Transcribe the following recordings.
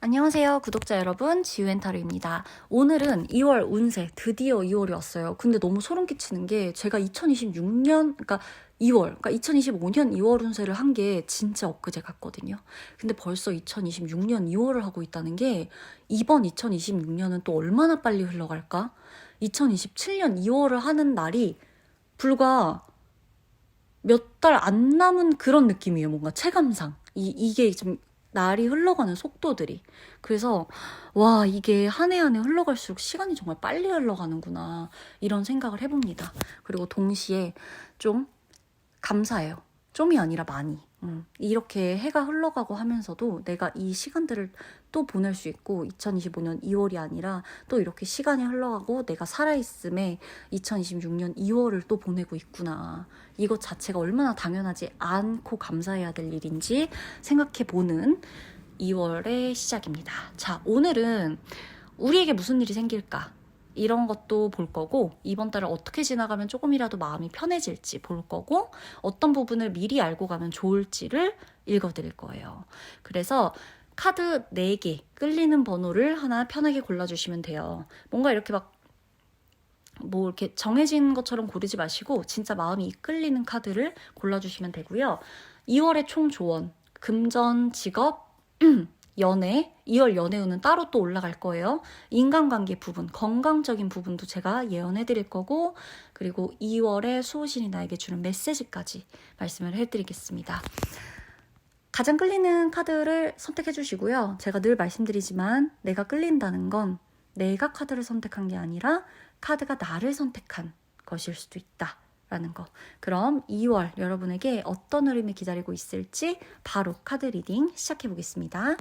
안녕하세요, 구독자 여러분. 지우엔타르입니다. 오늘은 2월 운세, 드디어 2월이 왔어요. 근데 너무 소름 끼치는 게 제가 2026년, 그러니까 2월, 그러니까 2025년 2월 운세를 한 게 진짜 엊그제 같거든요. 근데 벌써 2026년 2월을 하고 있다는 게 이번 2026년은 또 얼마나 빨리 흘러갈까? 2027년 2월을 하는 날이 불과 몇 달 안 남은 그런 느낌이에요. 뭔가 체감상. 이게 좀 날이 흘러가는 속도들이. 그래서, 와, 이게 한 해 한 해 흘러갈수록 시간이 정말 빨리 흘러가는구나. 이런 생각을 해봅니다. 그리고 동시에 좀 감사해요. 좀이 아니라 많이. 이렇게 해가 흘러가고 하면서도 내가 이 시간들을 또 보낼 수 있고 2025년 2월이 아니라 또 이렇게 시간이 흘러가고 내가 살아있음에 2026년 2월을 또 보내고 있구나. 이것 자체가 얼마나 당연하지 않고 감사해야 될 일인지 생각해보는 2월의 시작입니다. 자, 오늘은 우리에게 무슨 일이 생길까? 이런 것도 볼 거고, 이번 달을 어떻게 지나가면 조금이라도 마음이 편해질지 볼 거고, 어떤 부분을 미리 알고 가면 좋을지를 읽어드릴 거예요. 그래서 카드 4개 끌리는 번호를 하나 편하게 골라주시면 돼요. 뭔가 이렇게 뭐 이렇게 정해진 것처럼 고르지 마시고 진짜 마음이 이끌리는 카드를 골라주시면 되고요. 2월의 총 조언, 금전, 직업, 연애, 2월 연애운은 따로 또 올라갈 거예요. 인간관계 부분, 건강적인 부분도 제가 예언해 드릴 거고, 그리고 2월에 수호신이 나에게 주는 메시지까지 말씀을 해드리겠습니다. 가장 끌리는 카드를 선택해 주시고요. 제가 늘 말씀드리지만 내가 끌린다는 건 내가 카드를 선택한 게 아니라 카드가 나를 선택한 것일 수도 있다. 라는 거. 그럼 2월 여러분에게 어떤 흐름이 기다리고 있을지 바로 카드 리딩 시작해 보겠습니다.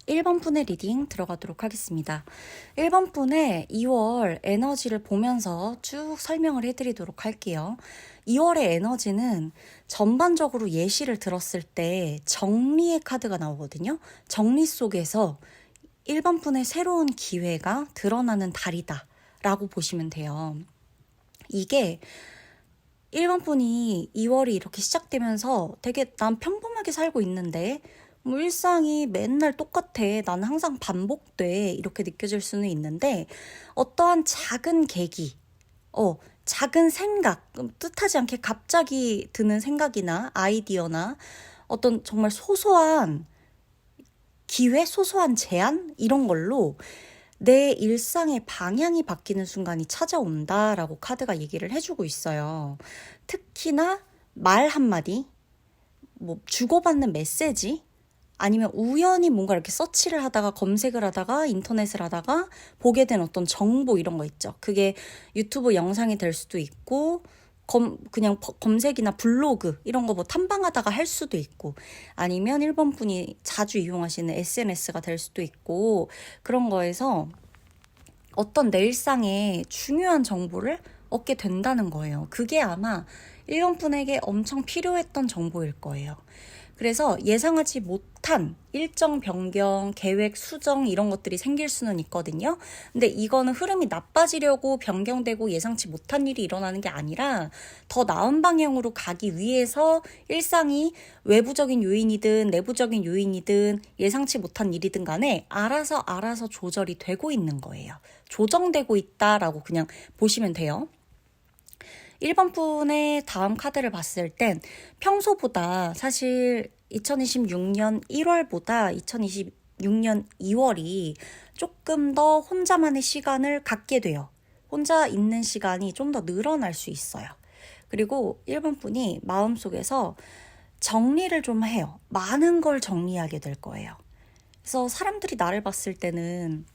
일 번 분의 리딩 들어가도록 하겠습니다. 1번 분의 2월 에너지를 보면서 쭉 설명을 해드리도록 할게요. 2월의 에너지는 전반적으로 예시를 들었을 때 정리의 카드가 나오거든요. 정리 속에서 1번 분의 새로운 기회가 드러나는 달이다 라고 보시면 돼요. 이게 1번 분이 2월이 이렇게 시작되면서 되게 난 평범하게 살고 있는데 뭐 일상이 맨날 똑같아. 나는 항상 반복돼. 이렇게 느껴질 수는 있는데 어떠한 작은 계기, 작은 생각, 뜻하지 않게 갑자기 드는 생각이나 아이디어나 어떤 정말 소소한 기회, 소소한 제안 이런 걸로 내 일상의 방향이 바뀌는 순간이 찾아온다라고 카드가 얘기를 해주고 있어요. 특히나 말 한마디, 뭐 주고받는 메시지, 아니면 우연히 뭔가 이렇게 서치를 하다가 검색을 하다가 인터넷을 하다가 보게 된 어떤 정보 이런 거 있죠. 그게 유튜브 영상이 될 수도 있고 그냥 검색이나 블로그 이런 거 뭐 탐방하다가 할 수도 있고 아니면 일본 분이 자주 이용하시는 SNS가 될 수도 있고 그런 거에서 어떤 내 일상에 중요한 정보를 얻게 된다는 거예요. 그게 아마 일본 분에게 엄청 필요했던 정보일 거예요. 그래서 예상하지 못한 일정 변경, 계획 수정 이런 것들이 생길 수는 있거든요. 근데 이거는 흐름이 나빠지려고 변경되고 예상치 못한 일이 일어나는 게 아니라 더 나은 방향으로 가기 위해서 일상이 외부적인 요인이든 내부적인 요인이든 예상치 못한 일이든 간에 알아서 조절이 되고 있는 거예요. 조정되고 있다라고 그냥 보시면 돼요. 1번 분의 다음 카드를 봤을 땐 평소보다 사실 2026년 1월보다 2026년 2월이 조금 더 혼자만의 시간을 갖게 돼요. 혼자 있는 시간이 좀 더 늘어날 수 있어요. 그리고 1번 분이 마음속에서 정리를 좀 해요. 많은 걸 정리하게 될 거예요. 그래서 사람들이 나를 봤을 때는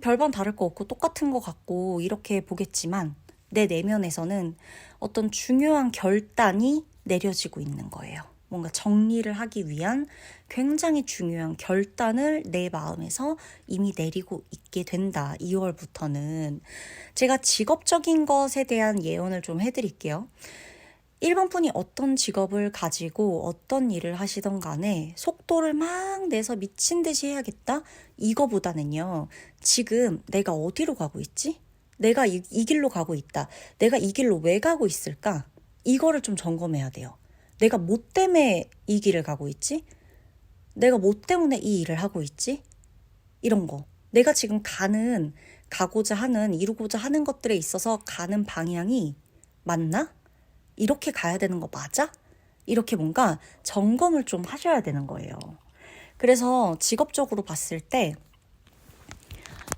별반 다를 거 없고 똑같은 거 같고 이렇게 보겠지만 내 내면에서는 어떤 중요한 결단이 내려지고 있는 거예요. 뭔가 정리를 하기 위한 굉장히 중요한 결단을 내 마음에서 이미 내리고 있게 된다. 2월부터는. 제가 직업적인 것에 대한 예언을 좀 해드릴게요. 1번 분이 어떤 직업을 가지고 어떤 일을 하시던 간에 속도를 막 내서 미친 듯이 해야겠다? 이거보다는요. 지금 내가 어디로 가고 있지? 내가 이 길로 가고 있다. 내가 이 길로 왜 가고 있을까? 이거를 좀 점검해야 돼요. 내가 뭐 때문에 이 길을 가고 있지? 내가 뭐 때문에 이 일을 하고 있지? 이런 거. 내가 지금 가고자 하는, 이루고자 하는 것들에 있어서 가는 방향이 맞나? 이렇게 가야 되는 거 맞아? 이렇게 뭔가 점검을 좀 하셔야 되는 거예요. 그래서 직업적으로 봤을 때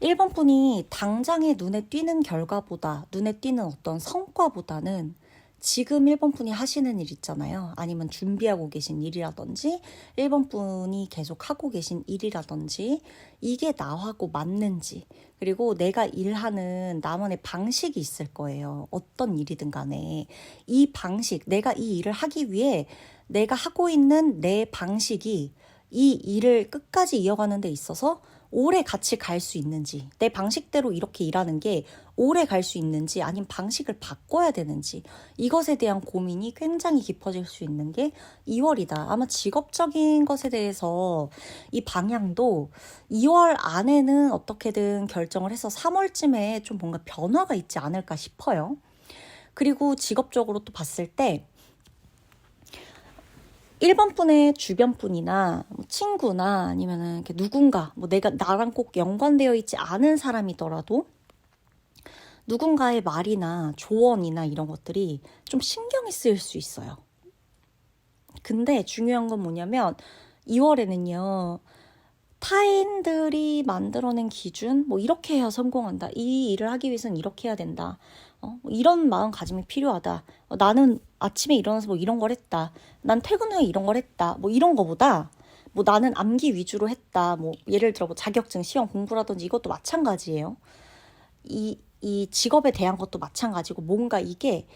1번 분이 당장에 눈에 띄는 결과보다, 눈에 띄는 어떤 성과보다는 지금 1번 분이 하시는 일 있잖아요. 아니면 준비하고 계신 일이라든지 1번 분이 계속 하고 계신 일이라든지 이게 나하고 맞는지, 그리고 내가 일하는 나만의 방식이 있을 거예요. 어떤 일이든 간에 이 방식, 내가 이 일을 하기 위해 내가 하고 있는 내 방식이 이 일을 끝까지 이어가는 데 있어서 오래 같이 갈 수 있는지, 내 방식대로 이렇게 일하는 게 오래 갈 수 있는지, 아니면 방식을 바꿔야 되는지, 이것에 대한 고민이 굉장히 깊어질 수 있는 게 2월이다. 아마 직업적인 것에 대해서 이 방향도 2월 안에는 어떻게든 결정을 해서 3월쯤에 좀 뭔가 변화가 있지 않을까 싶어요. 그리고 직업적으로 또 봤을 때 1번 분의 주변 분이나 친구나 아니면은 누군가, 내가 나랑 꼭 연관되어 있지 않은 사람이더라도 누군가의 말이나 조언이나 이런 것들이 좀 신경이 쓰일 수 있어요. 근데 중요한 건 뭐냐면 2월에는요. 타인들이 만들어낸 기준, 이렇게 해야 성공한다. 이 일을 하기 위해서는 이렇게 해야 된다. 이런 마음가짐이 필요하다. 나는 아침에 일어나서 이런 걸 했다. 난 퇴근 후에 이런 걸 했다. 이런 거보다 나는 암기 위주로 했다. 예를 들어 자격증 시험 공부라든지 이것도 마찬가지예요. 이 직업에 대한 것도 마찬가지고 뭔가 이게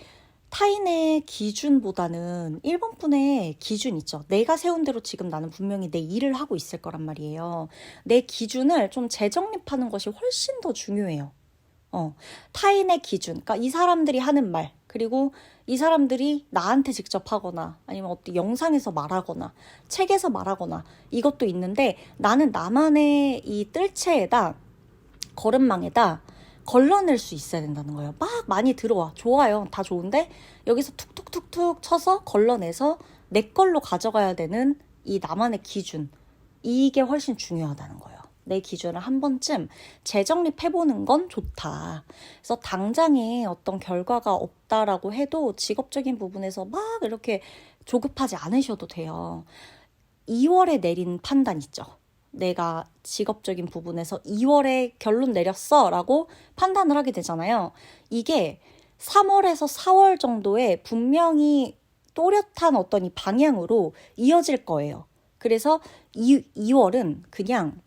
타인의 기준보다는 1번 분의 기준 있죠. 내가 세운 대로 지금 나는 분명히 내 일을 하고 있을 거란 말이에요. 내 기준을 좀 재정립하는 것이 훨씬 더 중요해요. 타인의 기준, 그러니까 이 사람들이 하는 말, 그리고 이 사람들이 나한테 직접 하거나 아니면 어떤 영상에서 말하거나 책에서 말하거나 이것도 있는데 나는 나만의 이 뜰채에다, 걸음망에다 걸러낼 수 있어야 된다는 거예요. 막 많이 들어와. 좋아요. 다 좋은데 여기서 툭툭툭툭 쳐서 걸러내서 내 걸로 가져가야 되는 이 나만의 기준. 이게 훨씬 중요하다는 거예요. 내 기준을 한 번쯤 재정립해보는 건 좋다. 그래서 당장에 어떤 결과가 없다라고 해도 직업적인 부분에서 막 이렇게 조급하지 않으셔도 돼요. 2월에 내린 판단 있죠. 내가 직업적인 부분에서 2월에 결론 내렸어 라고 판단을 하게 되잖아요. 이게 3월에서 4월 정도에 분명히 또렷한 어떤 이 방향으로 이어질 거예요. 그래서 2월은 그냥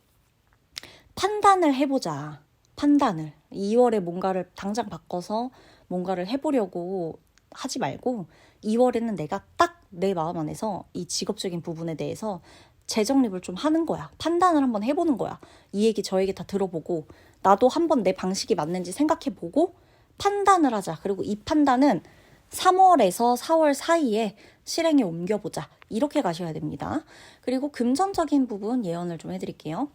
판단을 해보자. 판단을. 2월에 뭔가를 당장 바꿔서 뭔가를 해보려고 하지 말고 2월에는 내가 딱 내 마음 안에서 이 직업적인 부분에 대해서 재정립을 좀 하는 거야. 판단을 한번 해보는 거야. 이 얘기 저 얘기 다 들어보고 나도 한번 내 방식이 맞는지 생각해보고 판단을 하자. 그리고 이 판단은 3월에서 4월 사이에 실행에 옮겨보자. 이렇게 가셔야 됩니다. 그리고 금전적인 부분 예언을 좀 해드릴게요.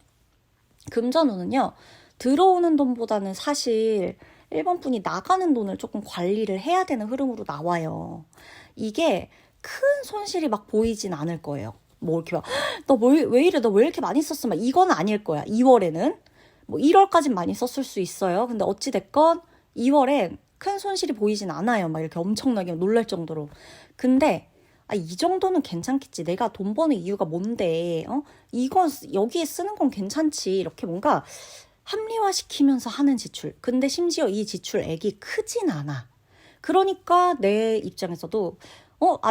금전운은요. 들어오는 돈보다는 사실 1번 분이 나가는 돈을 조금 관리를 해야 되는 흐름으로 나와요. 이게 큰 손실이 막 보이진 않을 거예요. 이렇게 막, 왜 이래? 너 왜 이렇게 많이 썼어? 이건 아닐 거야. 2월에는. 1월까진 많이 썼을 수 있어요. 근데 어찌됐건 2월엔 큰 손실이 보이진 않아요. 이렇게 엄청나게 놀랄 정도로. 근데 아, 이 정도는 괜찮겠지. 내가 돈 버는 이유가 뭔데, 이거 여기에 쓰는 건 괜찮지. 이렇게 뭔가 합리화시키면서 하는 지출. 근데 심지어 이 지출액이 크진 않아. 그러니까 내 입장에서도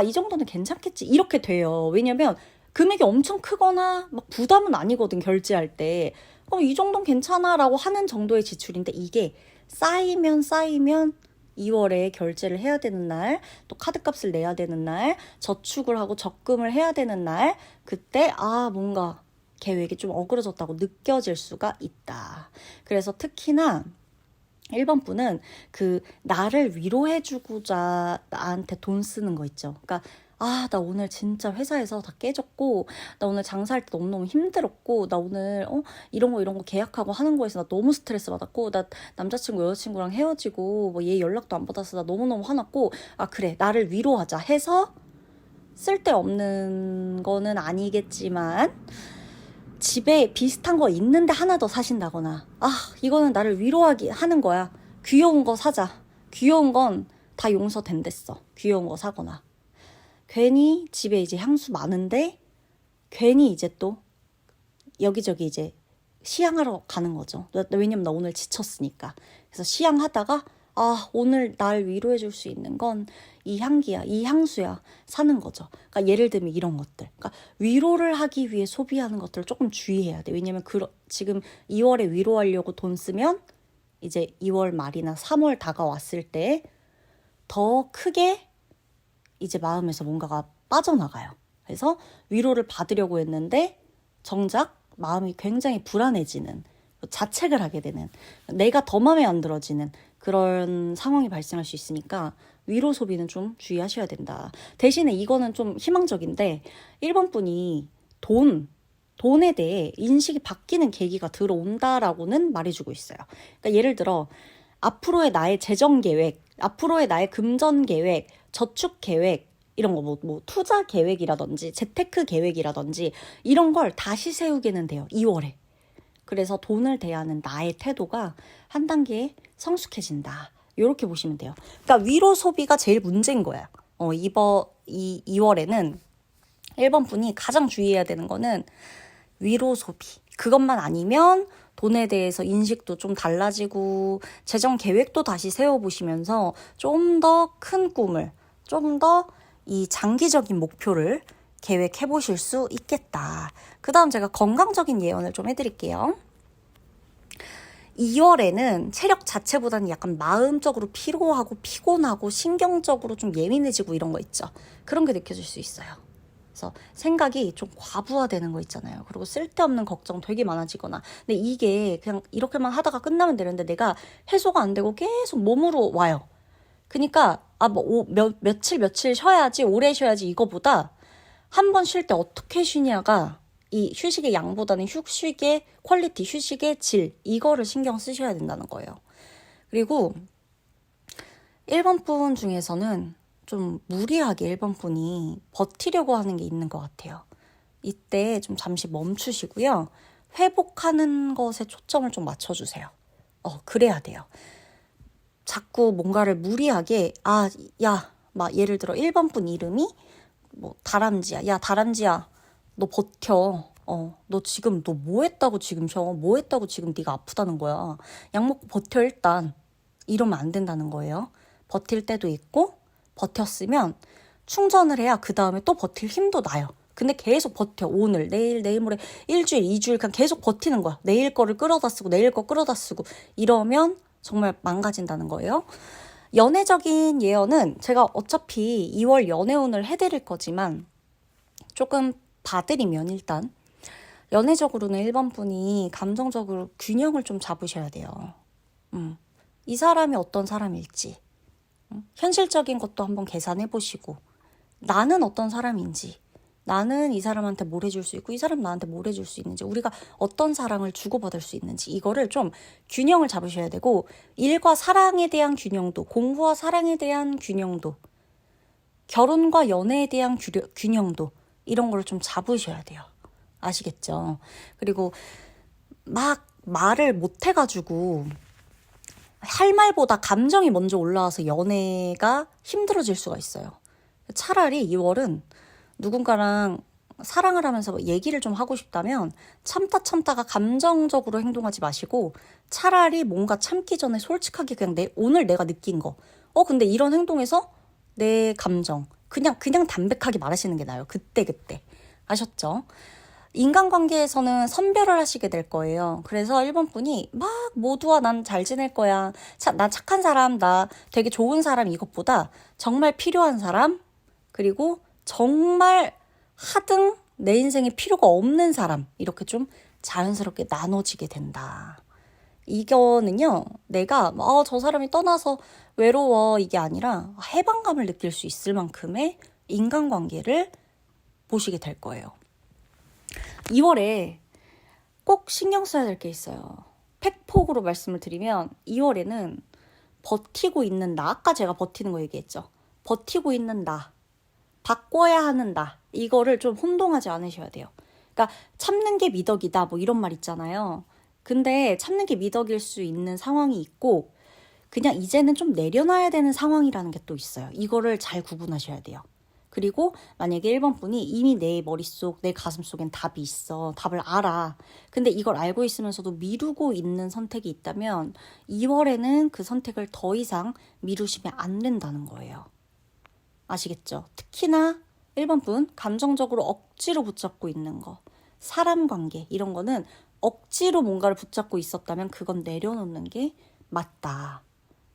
이 정도는 괜찮겠지. 이렇게 돼요. 왜냐면 금액이 엄청 크거나 막 부담은 아니거든, 결제할 때. 이 정도는 괜찮아라고 하는 정도의 지출인데 이게 쌓이면 2월에 결제를 해야 되는 날, 또 카드값을 내야 되는 날, 저축을 하고 적금을 해야 되는 날, 그때 뭔가 계획이 좀 어그러졌다고 느껴질 수가 있다. 그래서 특히나 1번 분은 나를 위로해주고자 나한테 돈 쓰는 거 있죠. 그러니까 나 오늘 진짜 회사에서 다 깨졌고, 나 오늘 장사할 때 너무너무 힘들었고, 나 오늘 이런 거 계약하고 하는 거에서 나 너무 스트레스 받았고, 나 남자친구 여자친구랑 헤어지고 뭐 얘 연락도 안 받아서 나 너무너무 화났고, 그래 나를 위로하자 해서 쓸데없는 거는 아니겠지만 집에 비슷한 거 있는데 하나 더 사신다거나, 이거는 나를 위로하기 하는 거야. 귀여운 거 사자. 귀여운 건 다 용서된댔어. 귀여운 거 사거나. 괜히 집에 이제 향수 많은데 괜히 이제 또 여기저기 이제 시향하러 가는 거죠. 왜냐면 나 오늘 지쳤으니까. 그래서 시향하다가 오늘 날 위로해 줄 수 있는 건 이 향기야, 이 향수야 사는 거죠. 그러니까 예를 들면 이런 것들. 그러니까 위로를 하기 위해 소비하는 것들을 조금 주의해야 돼. 왜냐면 지금 2월에 위로하려고 돈 쓰면 이제 2월 말이나 3월 다가왔을 때 더 크게 이제 마음에서 뭔가가 빠져나가요. 그래서 위로를 받으려고 했는데 정작 마음이 굉장히 불안해지는, 자책을 하게 되는, 내가 더 마음에 안 들어지는 그런 상황이 발생할 수 있으니까 위로 소비는 좀 주의하셔야 된다. 대신에 이거는 좀 희망적인데 1번 분이 돈에 대해 인식이 바뀌는 계기가 들어온다라고는 말해주고 있어요. 그러니까 예를 들어 앞으로의 나의 재정 계획, 앞으로의 나의 금전 계획, 저축 계획, 이런 거 뭐 투자 계획이라든지 재테크 계획이라든지 이런 걸 다시 세우게는 돼요. 2월에. 그래서 돈을 대하는 나의 태도가 한 단계 성숙해진다. 이렇게 보시면 돼요. 그러니까 위로 소비가 제일 문제인 거야. 2월에는 1번 분이 가장 주의해야 되는 거는 위로 소비. 그것만 아니면 돈에 대해서 인식도 좀 달라지고 재정 계획도 다시 세워보시면서 좀 더 큰 꿈을, 좀 더 이 장기적인 목표를 계획해 보실 수 있겠다. 그 다음 제가 건강적인 예언을 좀 해드릴게요. 2월에는 체력 자체보다는 약간 마음적으로 피로하고 피곤하고 신경적으로 좀 예민해지고 이런 거 있죠. 그런 게 느껴질 수 있어요. 그래서 생각이 좀 과부하되는 거 있잖아요. 그리고 쓸데없는 걱정 되게 많아지거나. 근데 이게 그냥 이렇게만 하다가 끝나면 되는데 내가 해소가 안 되고 계속 몸으로 와요. 그러니까 며칠 쉬어야지, 오래 쉬어야지 이거보다 한 번 쉴 때 어떻게 쉬냐가 이 휴식의 양보다는 휴식의 퀄리티, 휴식의 질, 이거를 신경 쓰셔야 된다는 거예요. 그리고 1번 분 중에서는 좀 무리하게 1번 분이 버티려고 하는 게 있는 것 같아요. 이때 좀 잠시 멈추시고요. 회복하는 것에 초점을 좀 맞춰주세요. 그래야 돼요. 자꾸 뭔가를 무리하게 막 예를 들어 1번 분 이름이 뭐 다람쥐야. 야 다람쥐야 너 버텨. 너 지금 너 뭐 했다고 지금 쉬어? 뭐 했다고 지금 네가 아프다는 거야. 약 먹고 버텨 일단. 이러면 안 된다는 거예요. 버틸 때도 있고 버텼으면 충전을 해야 그 다음에 또 버틸 힘도 나요. 근데 계속 버텨. 오늘, 내일 모레, 일주일, 2주일 그냥 계속 버티는 거야. 내일 거를 끌어다 쓰고 내일 거 끌어다 쓰고 이러면 정말 망가진다는 거예요. 연애적인 예언은 제가 어차피 2월 연애운을 해드릴 거지만 조금 봐드리면 일단 연애적으로는 1번 분이 감정적으로 균형을 좀 잡으셔야 돼요. 이 사람이 어떤 사람일지 현실적인 것도 한번 계산해보시고 나는 어떤 사람인지 나는 이 사람한테 뭘 해줄 수 있고 이 사람 나한테 뭘 해줄 수 있는지 우리가 어떤 사랑을 주고받을 수 있는지 이거를 좀 균형을 잡으셔야 되고 일과 사랑에 대한 균형도 공부와 사랑에 대한 균형도 결혼과 연애에 대한 균형도 이런 걸 좀 잡으셔야 돼요. 아시겠죠? 그리고 막 말을 못 해가지고 할 말보다 감정이 먼저 올라와서 연애가 힘들어질 수가 있어요. 차라리 2월은 누군가랑 사랑을 하면서 얘기를 좀 하고 싶다면 참다가 감정적으로 행동하지 마시고 차라리 뭔가 참기 전에 솔직하게 그냥 오늘 내가 느낀 거. 근데 이런 행동에서 내 감정. 그냥 담백하게 말하시는 게 나아요. 그때. 아셨죠? 인간관계에서는 선별을 하시게 될 거예요. 그래서 1번 분이 막 모두와 난 잘 지낼 거야. 나 착한 사람, 나 되게 좋은 사람 이것보다 정말 필요한 사람, 그리고 정말 하등 내 인생에 필요가 없는 사람 이렇게 좀 자연스럽게 나눠지게 된다. 이거는요, 내가 저 사람이 떠나서 외로워 이게 아니라 해방감을 느낄 수 있을 만큼의 인간관계를 보시게 될 거예요. 2월에 꼭 신경 써야 될 게 있어요. 팩폭으로 말씀을 드리면 2월에는 버티고 있는 나, 아까 제가 버티는 거 얘기했죠. 버티고 있는 나, 바꿔야 하는 나, 이거를 좀 혼동하지 않으셔야 돼요. 그러니까 참는 게 미덕이다 뭐 이런 말 있잖아요. 근데 참는 게 미덕일 수 있는 상황이 있고 그냥 이제는 좀 내려놔야 되는 상황이라는 게 또 있어요. 이거를 잘 구분하셔야 돼요. 그리고 만약에 1번 분이 이미 내 머릿속, 내 가슴속엔 답이 있어. 답을 알아. 근데 이걸 알고 있으면서도 미루고 있는 선택이 있다면 2월에는 그 선택을 더 이상 미루시면 안 된다는 거예요. 아시겠죠? 특히나 1번 분 감정적으로 억지로 붙잡고 있는 거. 사람 관계 이런 거는 억지로 뭔가를 붙잡고 있었다면 그건 내려놓는 게 맞다.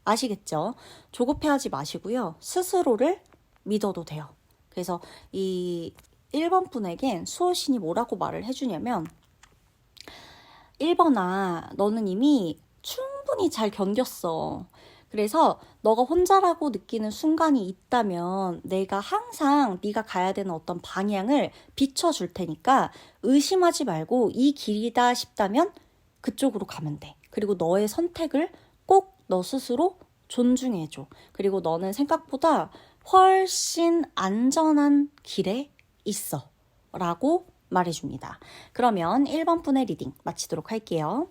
아시겠죠? 조급해하지 마시고요. 스스로를 믿어도 돼요. 그래서 이 1번 분에겐 수호신이 뭐라고 말을 해주냐면 1번아 너는 이미 충분히 잘 견뎠어. 그래서 너가 혼자라고 느끼는 순간이 있다면 내가 항상 네가 가야 되는 어떤 방향을 비춰줄 테니까 의심하지 말고 이 길이다 싶다면 그쪽으로 가면 돼. 그리고 너의 선택을 꼭 너 스스로 존중해줘. 그리고 너는 생각보다 훨씬 안전한 길에 있어. 라고 말해줍니다. 그러면 1번 분의 리딩 마치도록 할게요.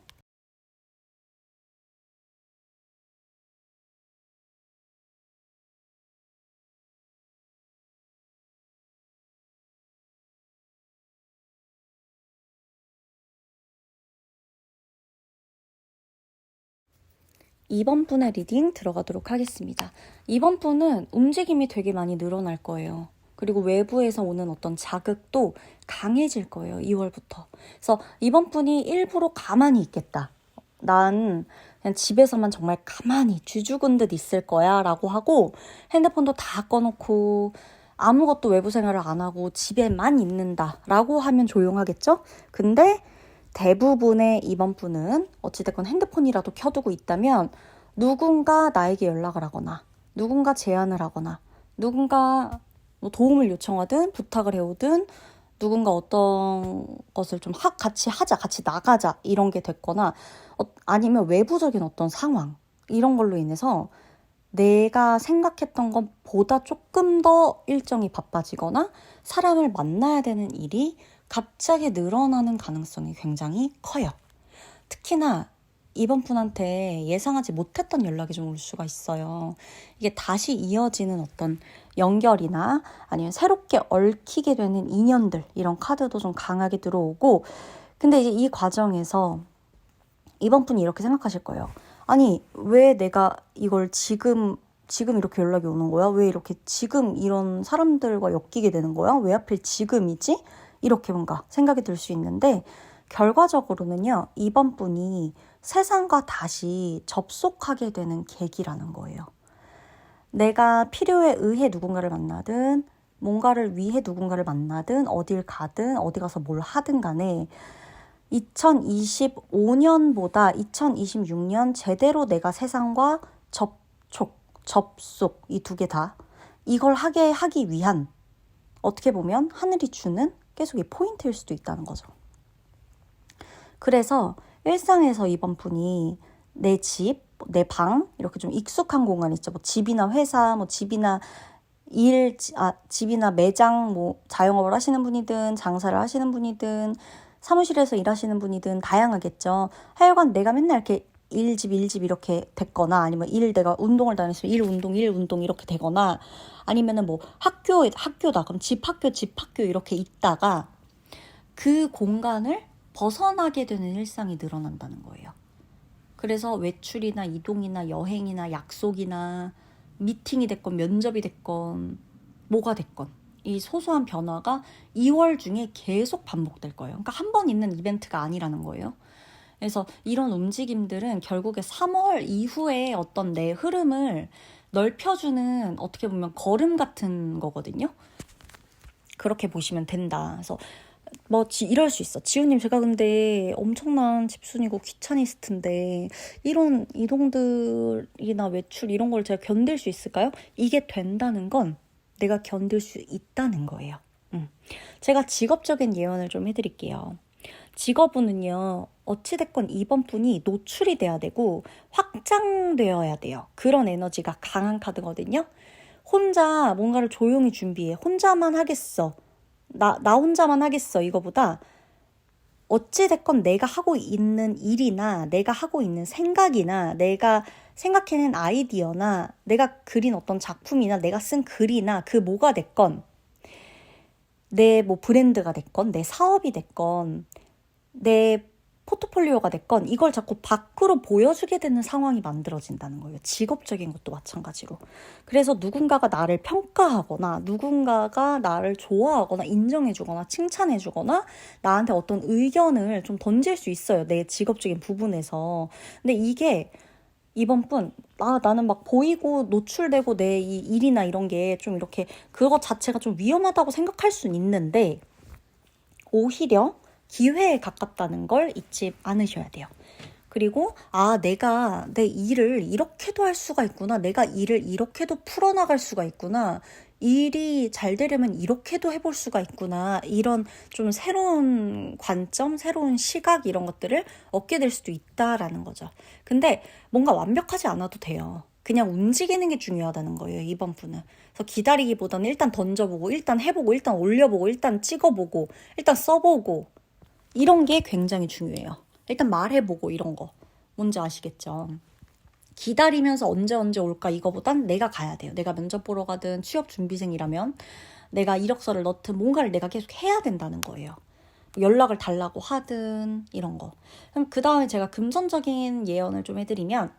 이번 분의 리딩 들어가도록 하겠습니다. 이번 분은 움직임이 되게 많이 늘어날 거예요. 그리고 외부에서 오는 어떤 자극도 강해질 거예요. 2월부터. 그래서 이번 분이 일부러 가만히 있겠다. 난 그냥 집에서만 정말 가만히 쥐죽은 듯 있을 거야 라고 하고 핸드폰도 다 꺼놓고 아무것도 외부 생활을 안 하고 집에만 있는다 라고 하면 조용하겠죠? 근데 대부분의 이번 분은 어찌됐건 핸드폰이라도 켜두고 있다면 누군가 나에게 연락을 하거나 누군가 제안을 하거나 누군가 뭐 도움을 요청하든 부탁을 해오든 누군가 어떤 것을 좀 같이 하자, 같이 나가자 이런 게 됐거나 아니면 외부적인 어떤 상황 이런 걸로 인해서 내가 생각했던 것보다 조금 더 일정이 바빠지거나 사람을 만나야 되는 일이 갑자기 늘어나는 가능성이 굉장히 커요. 특히나 이번 분한테 예상하지 못했던 연락이 좀 올 수가 있어요. 이게 다시 이어지는 어떤 연결이나 아니면 새롭게 얽히게 되는 인연들 이런 카드도 좀 강하게 들어오고 근데 이제 이 과정에서 이번 분이 이렇게 생각하실 거예요. 아니 왜 내가 이걸 지금 이렇게 연락이 오는 거야? 왜 이렇게 지금 이런 사람들과 엮이게 되는 거야? 왜 하필 지금이지? 이렇게 뭔가 생각이 들 수 있는데 결과적으로는요. 이번 분이 세상과 다시 접속하게 되는 계기라는 거예요. 내가 필요에 의해 누군가를 만나든 뭔가를 위해 누군가를 만나든 어딜 가든 어디 가서 뭘 하든 간에 2025년보다 2026년 제대로 내가 세상과 접속 이 두 개 다 이걸 하기 위한 어떻게 보면 하늘이 주는 계속 이 포인트일 수도 있다는 거죠. 그래서 일상에서 이번 분이 내 집, 내 방 이렇게 좀 익숙한 공간 있죠. 뭐 집이나 회사, 뭐 집이나 집이나 매장, 뭐 자영업을 하시는 분이든 장사를 하시는 분이든 사무실에서 일하시는 분이든 다양하겠죠. 하여간 내가 맨날 이렇게 1집 이렇게 됐거나 아니면 내가 운동을 다녔으면 1운동 1운동 이렇게 되거나 아니면은 뭐 학교다 그럼 집 학교 이렇게 있다가 그 공간을 벗어나게 되는 일상이 늘어난다는 거예요. 그래서 외출이나 이동이나 여행이나 약속이나 미팅이 됐건 면접이 됐건 뭐가 됐건 이 소소한 변화가 2월 중에 계속 반복될 거예요. 그러니까 한 번 있는 이벤트가 아니라는 거예요. 그래서 이런 움직임들은 결국에 3월 이후에 어떤 내 흐름을 넓혀주는 어떻게 보면 걸음 같은 거거든요. 그렇게 보시면 된다. 그래서 뭐 이럴 수 있어. 지우님 제가 근데 엄청난 집순이고 귀차니스트인데 이런 이동들이나 외출 이런 걸 제가 견딜 수 있을까요? 이게 된다는 건 내가 견딜 수 있다는 거예요. 제가 직업적인 예언을 좀 해드릴게요. 직업운은요, 어찌됐건 이번 분이 노출이 돼야 되고 확장되어야 돼요. 그런 에너지가 강한 카드거든요. 혼자 뭔가를 조용히 준비해. 혼자만 하겠어. 나 혼자만 하겠어. 이거보다 어찌됐건 내가 하고 있는 일이나 내가 하고 있는 생각이나 내가 생각해낸 아이디어나 내가 그린 어떤 작품이나 내가 쓴 글이나 그 뭐가 됐건 내 뭐 브랜드가 됐건 내 사업이 됐건 내 포트폴리오가 됐건 이걸 자꾸 밖으로 보여주게 되는 상황이 만들어진다는 거예요. 직업적인 것도 마찬가지로. 그래서 누군가가 나를 평가하거나 누군가가 나를 좋아하거나 인정해주거나 칭찬해주거나 나한테 어떤 의견을 좀 던질 수 있어요. 내 직업적인 부분에서. 근데 이게 이번 분 나는 막 보이고 노출되고 내 이 일이나 이런 게 좀 이렇게 그것 자체가 좀 위험하다고 생각할 수는 있는데 오히려 기회에 가깝다는 걸 잊지 않으셔야 돼요. 그리고 내가 내 일을 이렇게도 할 수가 있구나. 내가 일을 이렇게도 풀어나갈 수가 있구나. 일이 잘 되려면 이렇게도 해볼 수가 있구나. 이런 좀 새로운 관점, 새로운 시각 이런 것들을 얻게 될 수도 있다라는 거죠. 근데 뭔가 완벽하지 않아도 돼요. 그냥 움직이는 게 중요하다는 거예요. 이번 분은. 그래서 기다리기보다는 일단 던져보고 일단 해보고 일단 올려보고 일단 찍어보고 일단 써보고 이런 게 굉장히 중요해요. 일단 말해보고 이런 거. 뭔지 아시겠죠? 기다리면서 언제 올까 이거보단 내가 가야 돼요. 내가 면접 보러 가든 취업 준비생이라면 내가 이력서를 넣든 뭔가를 내가 계속 해야 된다는 거예요. 연락을 달라고 하든 이런 거. 그럼 그 다음에 제가 금전적인 예언을 좀 해드리면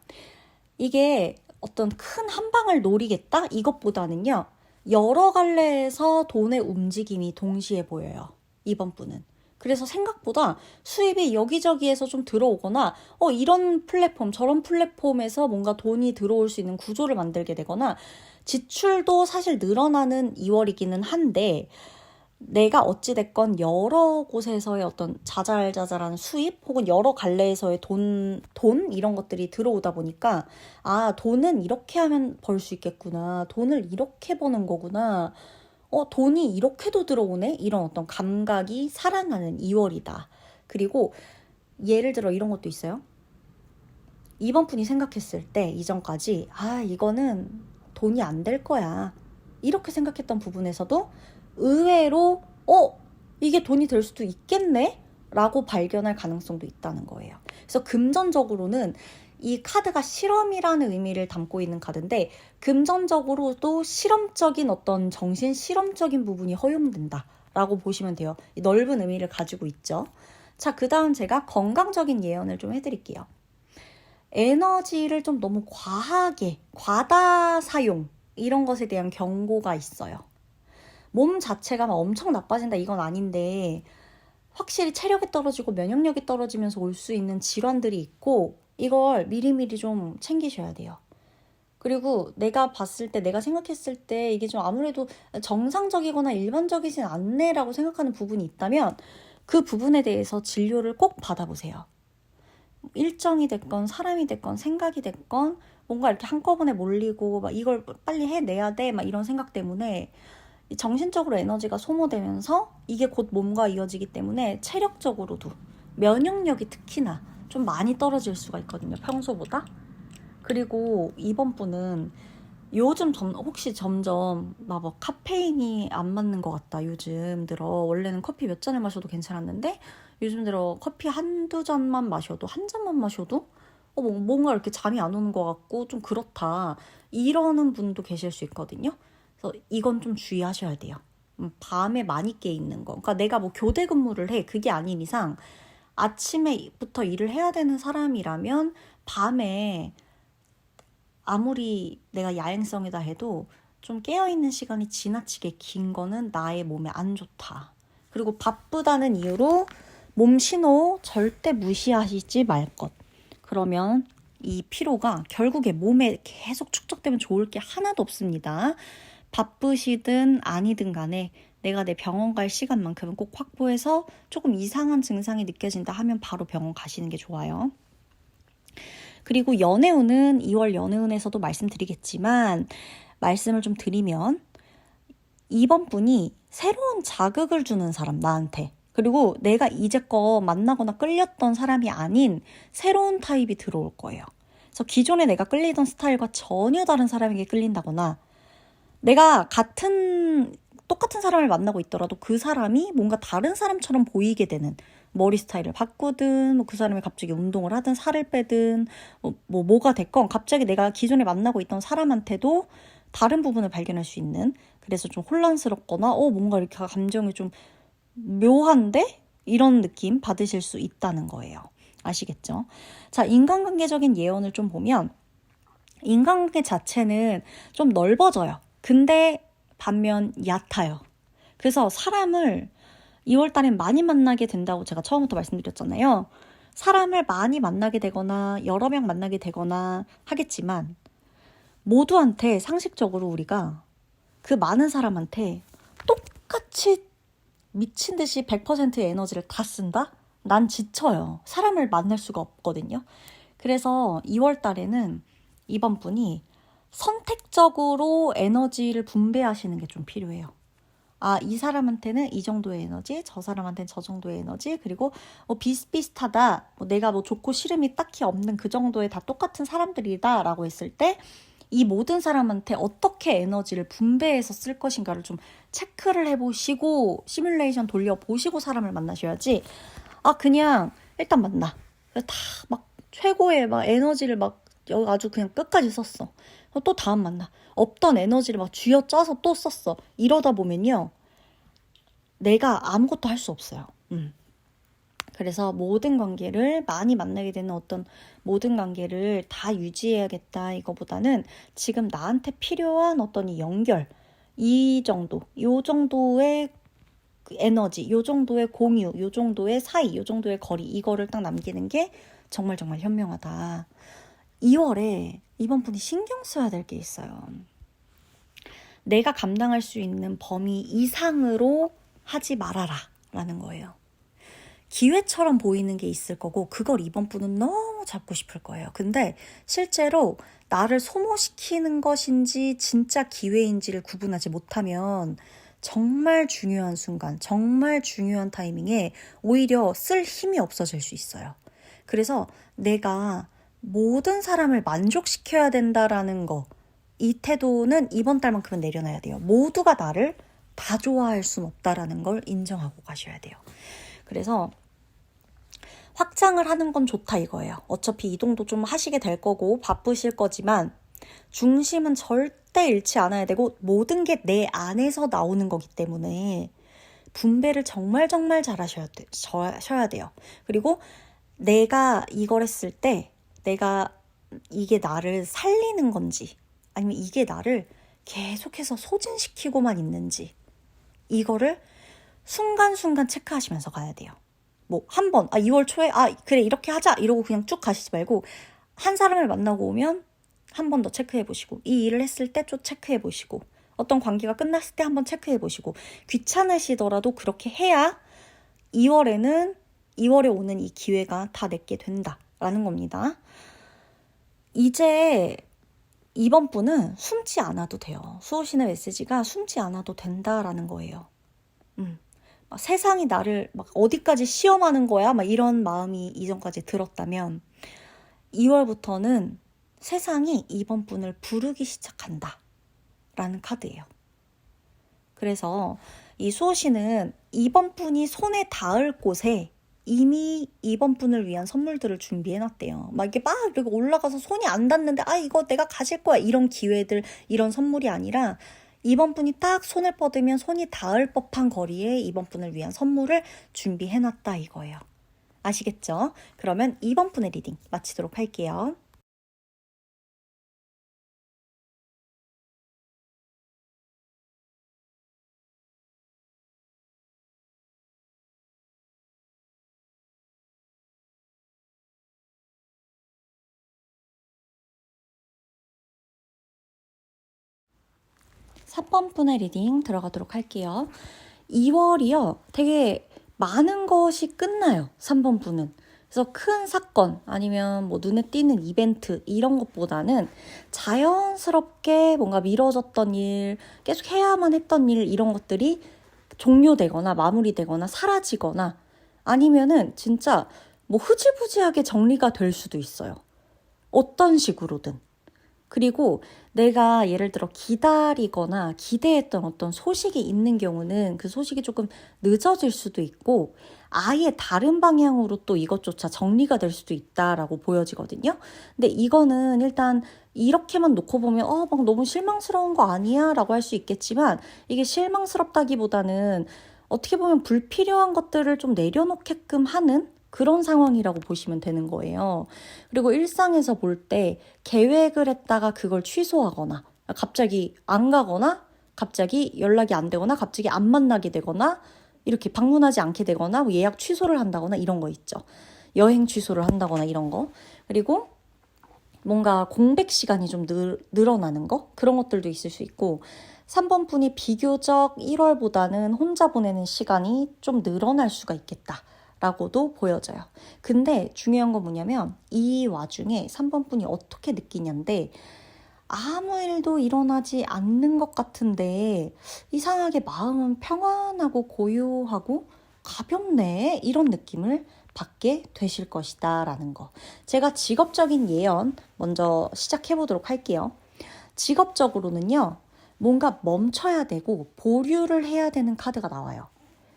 이게 어떤 큰 한 방을 노리겠다? 이것보다는요. 여러 갈래에서 돈의 움직임이 동시에 보여요. 이번 분은. 그래서 생각보다 수입이 여기저기에서 좀 들어오거나 이런 플랫폼 저런 플랫폼에서 뭔가 돈이 들어올 수 있는 구조를 만들게 되거나 지출도 사실 늘어나는 2월이기는 한데 내가 어찌됐건 여러 곳에서의 어떤 자잘자잘한 수입 혹은 여러 갈래에서의 돈 이런 것들이 들어오다 보니까 돈은 이렇게 하면 벌 수 있겠구나. 돈을 이렇게 버는 거구나. 돈이 이렇게도 들어오네? 이런 어떤 감각이 살아나는 2월이다. 그리고 예를 들어 이런 것도 있어요. 이번 분이 생각했을 때 이전까지 이거는 돈이 안 될 거야. 이렇게 생각했던 부분에서도 의외로 이게 돈이 될 수도 있겠네? 라고 발견할 가능성도 있다는 거예요. 그래서 금전적으로는 이 카드가 실험이라는 의미를 담고 있는 카드인데 금전적으로도 실험적인 어떤 정신 실험적인 부분이 허용된다라고 보시면 돼요. 이 넓은 의미를 가지고 있죠. 자, 그 다음 제가 건강적인 예언을 좀 해드릴게요. 에너지를 좀 너무 과다 사용 이런 것에 대한 경고가 있어요. 몸 자체가 막 엄청 나빠진다 이건 아닌데 확실히 체력이 떨어지고 면역력이 떨어지면서 올 수 있는 질환들이 있고 이걸 미리미리 좀 챙기셔야 돼요. 그리고 내가 봤을 때 내가 생각했을 때 이게 좀 아무래도 정상적이거나 일반적이진 않네라고 생각하는 부분이 있다면 그 부분에 대해서 진료를 꼭 받아보세요. 일정이 됐건 사람이 됐건 생각이 됐건 뭔가 이렇게 한꺼번에 몰리고 막 이걸 빨리 해내야 돼 막 이런 생각 때문에 정신적으로 에너지가 소모되면서 이게 곧 몸과 이어지기 때문에 체력적으로도 면역력이 특히나 좀 많이 떨어질 수가 있거든요. 평소보다. 그리고 이번 분은 요즘 혹시 점점 막 카페인이 안 맞는 것 같다. 요즘 들어 원래는 커피 몇 잔을 마셔도 괜찮았는데 요즘 들어 커피 한두 잔만 마셔도 한 잔만 마셔도 뭔가 이렇게 잠이 안 오는 것 같고 좀 그렇다. 이러는 분도 계실 수 있거든요. 그래서 이건 좀 주의하셔야 돼요. 밤에 많이 깨 있는 거. 그러니까 내가 뭐 교대 근무를 해. 그게 아닌 이상 아침에부터 일을 해야 되는 사람이라면 밤에 아무리 내가 야행성이다 해도 좀 깨어있는 시간이 지나치게 긴 거는 나의 몸에 안 좋다. 그리고 바쁘다는 이유로 몸 신호 절대 무시하시지 말 것. 그러면 이 피로가 결국에 몸에 계속 축적되면 좋을 게 하나도 없습니다. 바쁘시든 아니든 간에 내가 내 병원 갈 시간만큼은 꼭 확보해서 조금 이상한 증상이 느껴진다 하면 바로 병원 가시는 게 좋아요. 그리고 연애운은 2월 연애운에서도 말씀드리겠지만 말씀을 좀 드리면 이번 분이 새로운 자극을 주는 사람 나한테 그리고 내가 이제껏 만나거나 끌렸던 사람이 아닌 새로운 타입이 들어올 거예요. 그래서 기존에 내가 끌리던 스타일과 전혀 다른 사람에게 끌린다거나 내가 똑같은 사람을 만나고 있더라도 그 사람이 뭔가 다른 사람처럼 보이게 되는 머리 스타일을 바꾸든 뭐 그 사람이 갑자기 운동을 하든 살을 빼든 뭐가 됐건 갑자기 내가 기존에 만나고 있던 사람한테도 다른 부분을 발견할 수 있는 그래서 좀 혼란스럽거나 뭔가 이렇게 감정이 좀 묘한데? 이런 느낌 받으실 수 있다는 거예요. 아시겠죠? 자, 인간관계적인 예언을 좀 보면 인간관계 자체는 좀 넓어져요. 근데 반면 얕아요. 그래서 사람을 2월 달엔 많이 만나게 된다고 제가 처음부터 말씀드렸잖아요. 사람을 많이 만나게 되거나 여러 명 만나게 되거나 하겠지만 모두한테 상식적으로 우리가 그 많은 사람한테 똑같이 미친 듯이 100%의 에너지를 다 쓴다? 난 지쳐요. 사람을 만날 수가 없거든요. 그래서 2월 달에는 이번 분이 선택적으로 에너지를 분배하시는 게 좀 필요해요. 이 사람한테는 이 정도의 에너지, 저 사람한테는 저 정도의 에너지, 그리고 비슷비슷하다. 내가 좋고 싫음이 딱히 없는 그 정도의 다 똑같은 사람들이다 라고 했을 때 이 모든 사람한테 어떻게 에너지를 분배해서 쓸 것인가를 좀 체크를 해보시고 시뮬레이션 돌려보시고 사람을 만나셔야지 그냥 일단 만나. 다 막 최고의 막 에너지를 막 아주 그냥 끝까지 썼어. 또 다음 만나. 없던 에너지를 막 쥐어짜서 또 썼어. 이러다 보면요. 내가 아무것도 할 수 없어요. 그래서 모든 관계를 많이 만나게 되는 어떤 모든 관계를 다 유지해야겠다 이거보다는 지금 나한테 필요한 어떤 이 연결 요 정도의 에너지, 요 정도의 공유, 요 정도의 사이, 요 정도의 거리 이거를 딱 남기는 게 정말 정말 현명하다. 2월에 이번 분이 신경 써야 될 게 있어요. 내가 감당할 수 있는 범위 이상으로 하지 말아라 라는 거예요. 기회처럼 보이는 게 있을 거고 그걸 이번 분은 너무 잡고 싶을 거예요. 근데 실제로 나를 소모시키는 것인지 진짜 기회인지를 구분하지 못하면 정말 중요한 순간, 정말 중요한 타이밍에 오히려 쓸 힘이 없어질 수 있어요. 그래서 내가 모든 사람을 만족시켜야 된다라는 거, 이 태도는 이번 달만큼은 내려놔야 돼요. 모두가 나를 다 좋아할 순 없다라는 걸 인정하고 가셔야 돼요. 그래서 확장을 하는 건 좋다 이거예요. 어차피 이동도 좀 하시게 될 거고 바쁘실 거지만 중심은 절대 잃지 않아야 되고 모든 게 내 안에서 나오는 거기 때문에 분배를 정말 정말 잘 하셔야 돼요. 그리고 내가 이걸 했을 때 내가 이게 나를 살리는 건지 아니면 이게 나를 계속해서 소진시키고만 있는지 이거를 순간순간 체크하시면서 가야 돼요. 한 번, 2월 초에, 그래, 이렇게 하자. 이러고 그냥 쭉 가시지 말고, 한 사람을 만나고 오면 한 번 더 체크해 보시고, 이 일을 했을 때 좀 체크해 보시고, 어떤 관계가 끝났을 때 한 번 체크해 보시고, 귀찮으시더라도 그렇게 해야 2월에 오는 이 기회가 다 내게 된다라는 겁니다. 이제 이번 분은 숨지 않아도 돼요. 수호신의 메시지가 숨지 않아도 된다라는 거예요. 세상이 나를 막 어디까지 시험하는 거야? 막 이런 마음이 이전까지 들었다면 2월부터는 세상이 이번 분을 부르기 시작한다 라는 카드예요. 그래서 이 수호신은 이번 분이 손에 닿을 곳에 이미 이번 분을 위한 선물들을 준비해놨대요. 막 이게 막 이렇게 올라가서 손이 안 닿는데 이거 내가 가질 거야 이런 기회들, 이런 선물이 아니라 이번 분이 딱 손을 뻗으면 손이 닿을 법한 거리에 이번 분을 위한 선물을 준비해놨다 이거예요. 아시겠죠? 그러면 이번 분의 리딩 마치도록 할게요. 4번 분의 리딩 들어가도록 할게요. 2월이요. 되게 많은 것이 끝나요. 3번 분은. 그래서 큰 사건 아니면 뭐 눈에 띄는 이벤트 이런 것보다는 자연스럽게 뭔가 미뤄졌던 일, 계속 해야만 했던 일 이런 것들이 종료되거나 마무리되거나 사라지거나 아니면은 진짜 뭐 흐지부지하게 정리가 될 수도 있어요. 어떤 식으로든. 그리고 내가 예를 들어 기다리거나 기대했던 어떤 소식이 있는 경우는 그 소식이 조금 늦어질 수도 있고 아예 다른 방향으로 또 이것조차 정리가 될 수도 있다라고 보여지거든요. 근데 이거는 일단 이렇게만 놓고 보면 막 너무 실망스러운 거 아니야? 라고 할 수 있겠지만 이게 실망스럽다기보다는 어떻게 보면 불필요한 것들을 좀 내려놓게끔 하는 그런 상황이라고 보시면 되는 거예요. 그리고 일상에서 볼 때 계획을 했다가 그걸 취소하거나 갑자기 안 가거나 갑자기 연락이 안 되거나 갑자기 안 만나게 되거나 이렇게 방문하지 않게 되거나 뭐 예약 취소를 한다거나 이런 거 있죠. 여행 취소를 한다거나 이런 거. 그리고 뭔가 공백 시간이 좀 늘어나는 거? 그런 것들도 있을 수 있고 3번 분이 비교적 1월보다는 혼자 보내는 시간이 좀 늘어날 수가 있겠다. 라고도 보여져요. 근데 중요한 건 뭐냐면 이 와중에 3번 분이 어떻게 느끼냐인데 아무 일도 일어나지 않는 것 같은데 이상하게 마음은 평안하고 고요하고 가볍네 이런 느낌을 받게 되실 것이다 라는 거. 제가 직업적인 예언 먼저 시작해 보도록 할게요. 직업적으로는요. 뭔가 멈춰야 되고 보류를 해야 되는 카드가 나와요.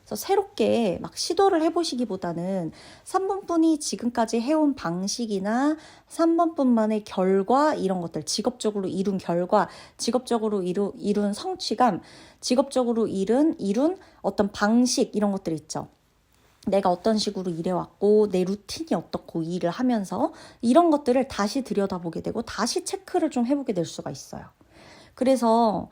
그래서 새롭게 막 시도를 해보시기보다는 3번분이 지금까지 해온 방식이나 3번분만의 결과 이런 것들 직업적으로 이룬 결과, 직업적으로 이룬 성취감, 직업적으로 이룬 어떤 방식 이런 것들 있죠. 내가 어떤 식으로 일해왔고 내 루틴이 어떻고 일을 하면서 이런 것들을 다시 들여다보게 되고 다시 체크를 좀 해보게 될 수가 있어요. 그래서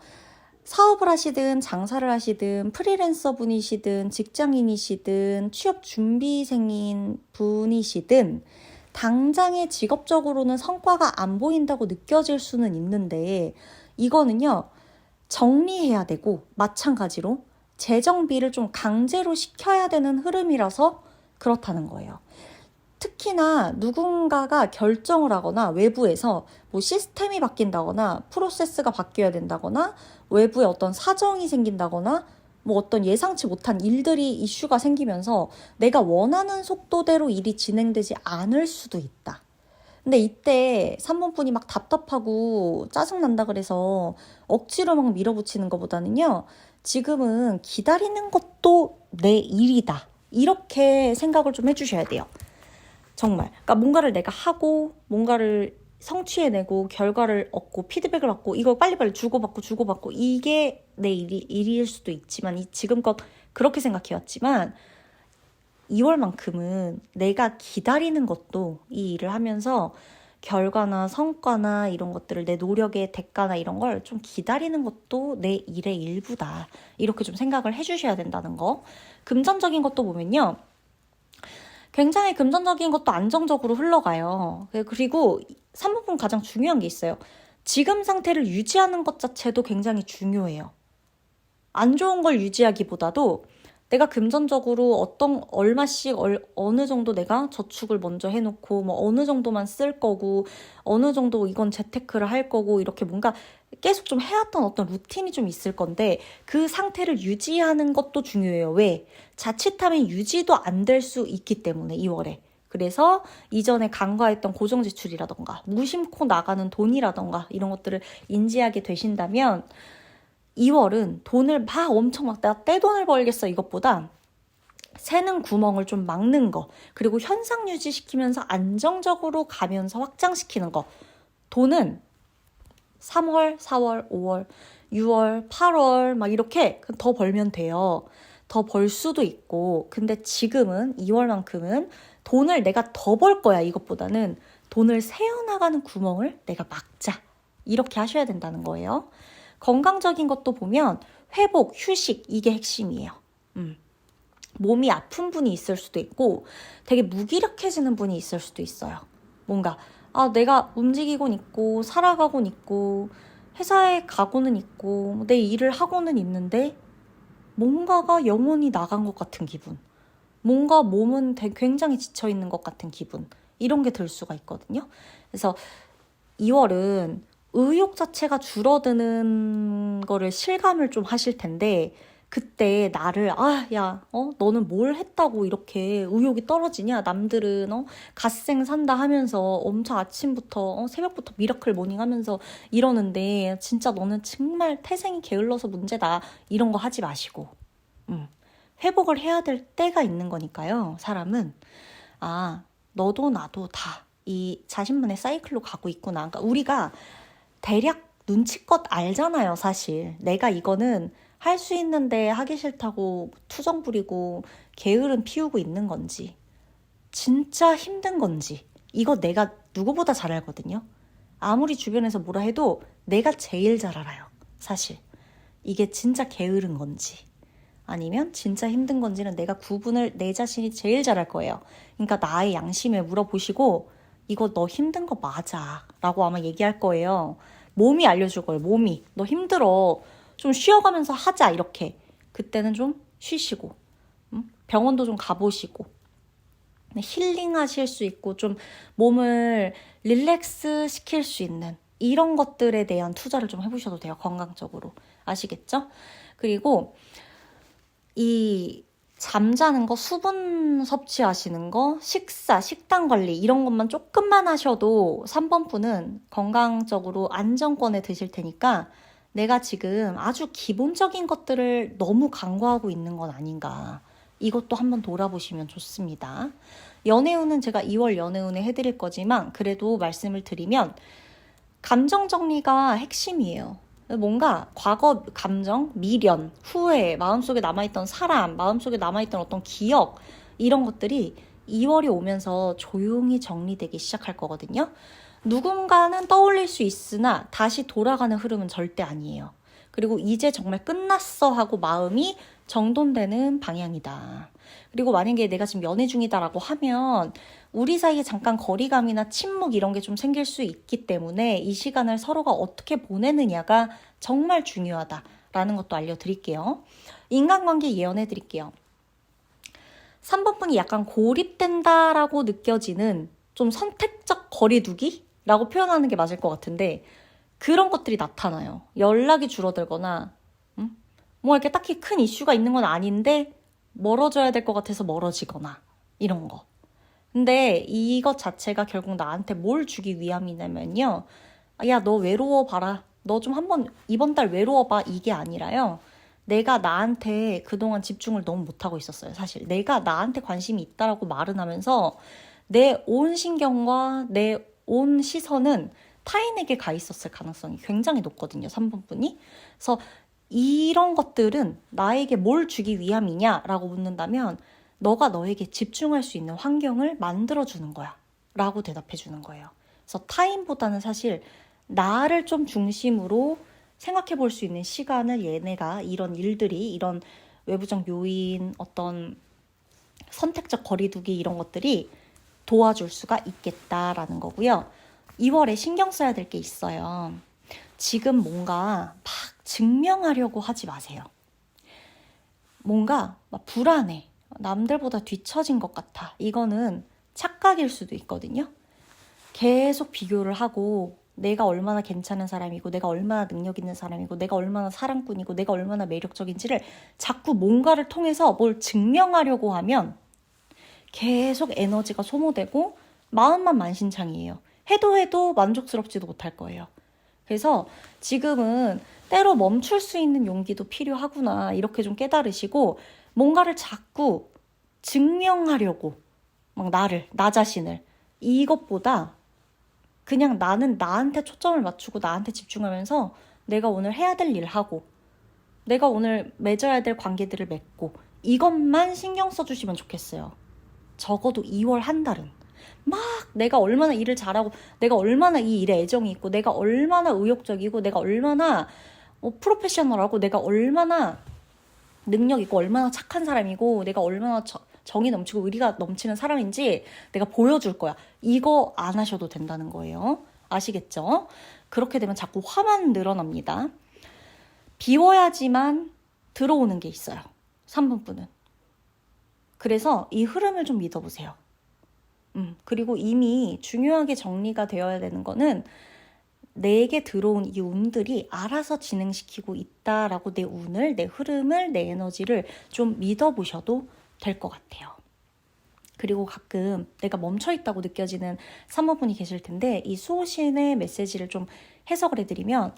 사업을 하시든 장사를 하시든 프리랜서 분이시든 직장인이시든 취업 준비생인 분이시든 당장에 직업적으로는 성과가 안 보인다고 느껴질 수는 있는데 이거는요 정리해야 되고 마찬가지로 재정비를 좀 강제로 시켜야 되는 흐름이라서 그렇다는 거예요. 특히나 누군가가 결정을 하거나 외부에서 뭐 시스템이 바뀐다거나 프로세스가 바뀌어야 된다거나 외부에 어떤 사정이 생긴다거나 뭐 어떤 예상치 못한 일들이 이슈가 생기면서 내가 원하는 속도대로 일이 진행되지 않을 수도 있다. 근데 이때 3번 분이 막 답답하고 짜증난다 그래서 억지로 막 밀어붙이는 것보다는요. 지금은 기다리는 것도 내 일이다. 이렇게 생각을 좀 해주셔야 돼요. 정말. 그러니까 뭔가를 내가 하고 뭔가를 성취해내고 결과를 얻고 피드백을 얻고 이걸 빨리빨리 주고받고 이게 내 일일 수도 있지만 지금껏 그렇게 생각해왔지만 2월만큼은 내가 기다리는 것도 이 일을 하면서 결과나 성과나 이런 것들을 내 노력의 대가나 이런 걸 좀 기다리는 것도 내 일의 일부다. 이렇게 좀 생각을 해주셔야 된다는 거. 금전적인 것도 보면요. 굉장히 금전적인 것도 안정적으로 흘러가요. 그리고 3부분 가장 중요한 게 있어요. 지금 상태를 유지하는 것 자체도 굉장히 중요해요. 안 좋은 걸 유지하기보다도 내가 금전적으로 얼마씩 어느 정도 내가 저축을 먼저 해놓고 뭐 어느 정도만 쓸 거고 어느 정도 이건 재테크를 할 거고 이렇게 뭔가 계속 좀 해왔던 어떤 루틴이 좀 있을 건데 그 상태를 유지하는 것도 중요해요. 왜? 자칫하면 유지도 안 될 수 있기 때문에 2월에. 그래서 이전에 간과했던 고정지출이라던가 무심코 나가는 돈이라던가 이런 것들을 인지하게 되신다면 2월은 돈을 막 엄청 막 내가 떼돈을 벌겠어 이것보다 새는 구멍을 좀 막는 거, 그리고 현상 유지시키면서 안정적으로 가면서 확장시키는 거. 돈은 3월, 4월, 5월, 6월, 8월 막 이렇게 더 벌면 돼요. 더 벌 수도 있고, 근데 지금은 2월만큼은 돈을 내가 더 벌 거야. 이것보다는 돈을 새어나가는 구멍을 내가 막자. 이렇게 하셔야 된다는 거예요. 건강적인 것도 보면 회복, 휴식, 이게 핵심이에요. 몸이 아픈 분이 있을 수도 있고 되게 무기력해지는 분이 있을 수도 있어요. 뭔가 내가 움직이곤 있고 살아가곤 있고 회사에 가고는 있고 내 일을 하고는 있는데 뭔가가 영혼이 나간 것 같은 기분, 뭔가 몸은 굉장히 지쳐있는 것 같은 기분, 이런 게 들 수가 있거든요. 그래서 2월은 의욕 자체가 줄어드는 거를 실감을 좀 하실 텐데, 그때 나를 너는 뭘 했다고 이렇게 의욕이 떨어지냐, 남들은 갓생 산다 하면서 엄청 아침부터 새벽부터 미라클 모닝 하면서 이러는데 진짜 너는 정말 태생이 게을러서 문제다, 이런 거 하지 마시고 회복을 해야 될 때가 있는 거니까요. 사람은 너도 나도 다 이 자신만의 사이클로 가고 있구나. 그러니까 우리가 대략 눈치껏 알잖아요. 사실 내가 이거는 할 수 있는데 하기 싫다고 투정 부리고 게으름 피우고 있는 건지, 진짜 힘든 건지, 이거 내가 누구보다 잘 알거든요. 아무리 주변에서 뭐라 해도 내가 제일 잘 알아요. 사실 이게 진짜 게으른 건지 아니면 진짜 힘든 건지는 내가 구분을 내 자신이 제일 잘할 거예요. 그러니까 나의 양심에 물어보시고 이거 너 힘든 거 맞아 라고 아마 얘기할 거예요. 몸이 알려줄 거예요. 몸이 너 힘들어, 좀 쉬어가면서 하자, 이렇게. 그때는 좀 쉬시고 병원도 좀 가보시고 힐링하실 수 있고 좀 몸을 릴렉스 시킬 수 있는 이런 것들에 대한 투자를 좀 해보셔도 돼요. 건강적으로. 아시겠죠? 그리고 이 잠자는 거, 수분 섭취하시는 거, 식사, 식단 관리 이런 것만 조금만 하셔도 3번 분은 건강적으로 안정권에 드실 테니까 내가 지금 아주 기본적인 것들을 너무 간과하고 있는 건 아닌가. 이것도 한번 돌아보시면 좋습니다. 연애운은 제가 2월 연애운에 해드릴 거지만 그래도 말씀을 드리면 감정 정리가 핵심이에요. 뭔가 과거 감정, 미련, 후회, 마음속에 남아있던 사람, 마음속에 남아있던 어떤 기억, 이런 것들이 2월이 오면서 조용히 정리되기 시작할 거거든요. 누군가는 떠올릴 수 있으나 다시 돌아가는 흐름은 절대 아니에요. 그리고 이제 정말 끝났어 하고 마음이 정돈되는 방향이다. 그리고 만약에 내가 지금 연애 중이다라고 하면 우리 사이에 잠깐 거리감이나 침묵 이런 게 좀 생길 수 있기 때문에 이 시간을 서로가 어떻게 보내느냐가 정말 중요하다라는 것도 알려드릴게요. 인간관계 예언해 드릴게요. 3번 분이 약간 고립된다라고 느껴지는 좀 선택적 거리두기라고 표현하는 게 맞을 것 같은데, 그런 것들이 나타나요. 연락이 줄어들거나 뭐 이렇게 딱히 큰 이슈가 있는 건 아닌데 멀어져야 될 것 같아서 멀어지거나 이런 거. 근데 이것 자체가 결국 나한테 뭘 주기 위함이냐면요, 야, 너 외로워봐라, 너 좀 한번 이번 달 외로워봐, 이게 아니라요, 내가 나한테 그동안 집중을 너무 못하고 있었어요. 사실 내가 나한테 관심이 있다라고 말은 하면서 내 온 신경과 내 온 시선은 타인에게 가 있었을 가능성이 굉장히 높거든요. 3번 분이. 그래서 이런 것들은 나에게 뭘 주기 위함이냐라고 묻는다면 너가 너에게 집중할 수 있는 환경을 만들어주는 거야 라고 대답해 주는 거예요. 그래서 타인보다는 사실 나를 좀 중심으로 생각해 볼 수 있는 시간을 얘네가, 이런 일들이, 이런 외부적 요인, 어떤 선택적 거리두기 이런 것들이 도와줄 수가 있겠다라는 거고요. 2월에 신경 써야 될 게 있어요. 지금 뭔가 막 증명하려고 하지 마세요. 뭔가 막 불안해, 남들보다 뒤처진 것 같아, 이거는 착각일 수도 있거든요. 계속 비교를 하고 내가 얼마나 괜찮은 사람이고 내가 얼마나 능력 있는 사람이고 내가 얼마나 사랑꾼이고 내가 얼마나 매력적인지를 자꾸 뭔가를 통해서 뭘 증명하려고 하면 계속 에너지가 소모되고 마음만 만신창이에요. 해도 만족스럽지도 못할 거예요. 그래서 지금은 때로 멈출 수 있는 용기도 필요하구나, 이렇게 좀 깨달으시고 뭔가를 자꾸 증명하려고 막 나 자신을 이것보다 그냥 나는 나한테 초점을 맞추고 나한테 집중하면서 내가 오늘 해야 될 일 하고 내가 오늘 맺어야 될 관계들을 맺고 이것만 신경 써주시면 좋겠어요. 적어도 2월 한 달은 막 내가 얼마나 일을 잘하고 내가 얼마나 이 일에 애정이 있고 내가 얼마나 의욕적이고 내가 얼마나 프로페셔널하고 내가 얼마나 능력 있고 얼마나 착한 사람이고 내가 얼마나 정이 넘치고 의리가 넘치는 사람인지 내가 보여줄 거야. 이거 안 하셔도 된다는 거예요. 아시겠죠? 그렇게 되면 자꾸 화만 늘어납니다. 비워야지만 들어오는 게 있어요. 3번 분은. 그래서 이 흐름을 좀 믿어보세요. 그리고 이미 중요하게 정리가 되어야 되는 거는 내게 들어온 이 운들이 알아서 진행시키고 있다라고 내 운을, 내 흐름을, 내 에너지를 좀 믿어보셔도 될 것 같아요. 그리고 가끔 내가 멈춰있다고 느껴지는 3번 분이 계실 텐데 이 수호신의 메시지를 좀 해석을 해드리면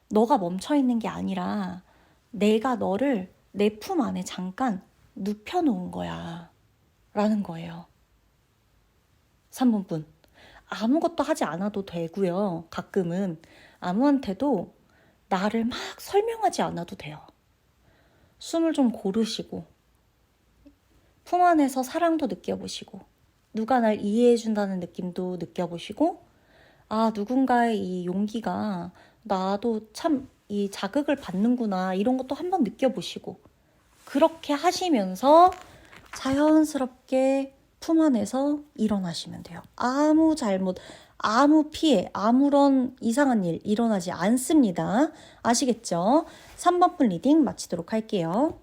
너가 멈춰있는 게 아니라 내가 너를 내 품 안에 잠깐 눕혀놓은 거야 라는 거예요. 3번 분. 아무것도 하지 않아도 되고요. 가끔은 아무한테도 나를 막 설명하지 않아도 돼요. 숨을 좀 고르시고 품 안에서 사랑도 느껴보시고 누가 날 이해해준다는 느낌도 느껴보시고 누군가의 이 용기가 나도 참 이 자극을 받는구나 이런 것도 한번 느껴보시고 그렇게 하시면서 자연스럽게 품 안에서 일어나시면 돼요. 아무 잘못, 아무 피해, 아무런 이상한 일 일어나지 않습니다. 아시겠죠? 3번 분 리딩 마치도록 할게요.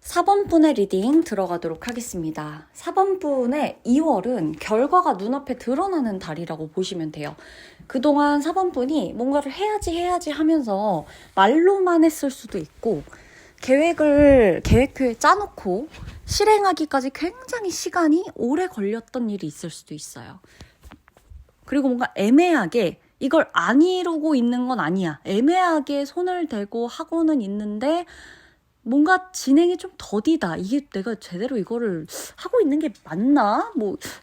(4번) 분의 리딩 들어가도록 하겠습니다. 4번 분의 2월은 결과가 눈앞에 드러나는 달이라고 보시면 돼요. 그동안 4번 분이 뭔가를 해야지 하면서 말로만 했을 수도 있고 계획표에 짜놓고 실행하기까지 굉장히 시간이 오래 걸렸던 일이 있을 수도 있어요. 그리고 뭔가 애매하게 이걸 안 이루고 있는 건 아니야. 애매하게 손을 대고 하고는 있는데 뭔가 진행이 좀 더디다. 이게 내가 제대로 이거를 하고 있는 게 맞나?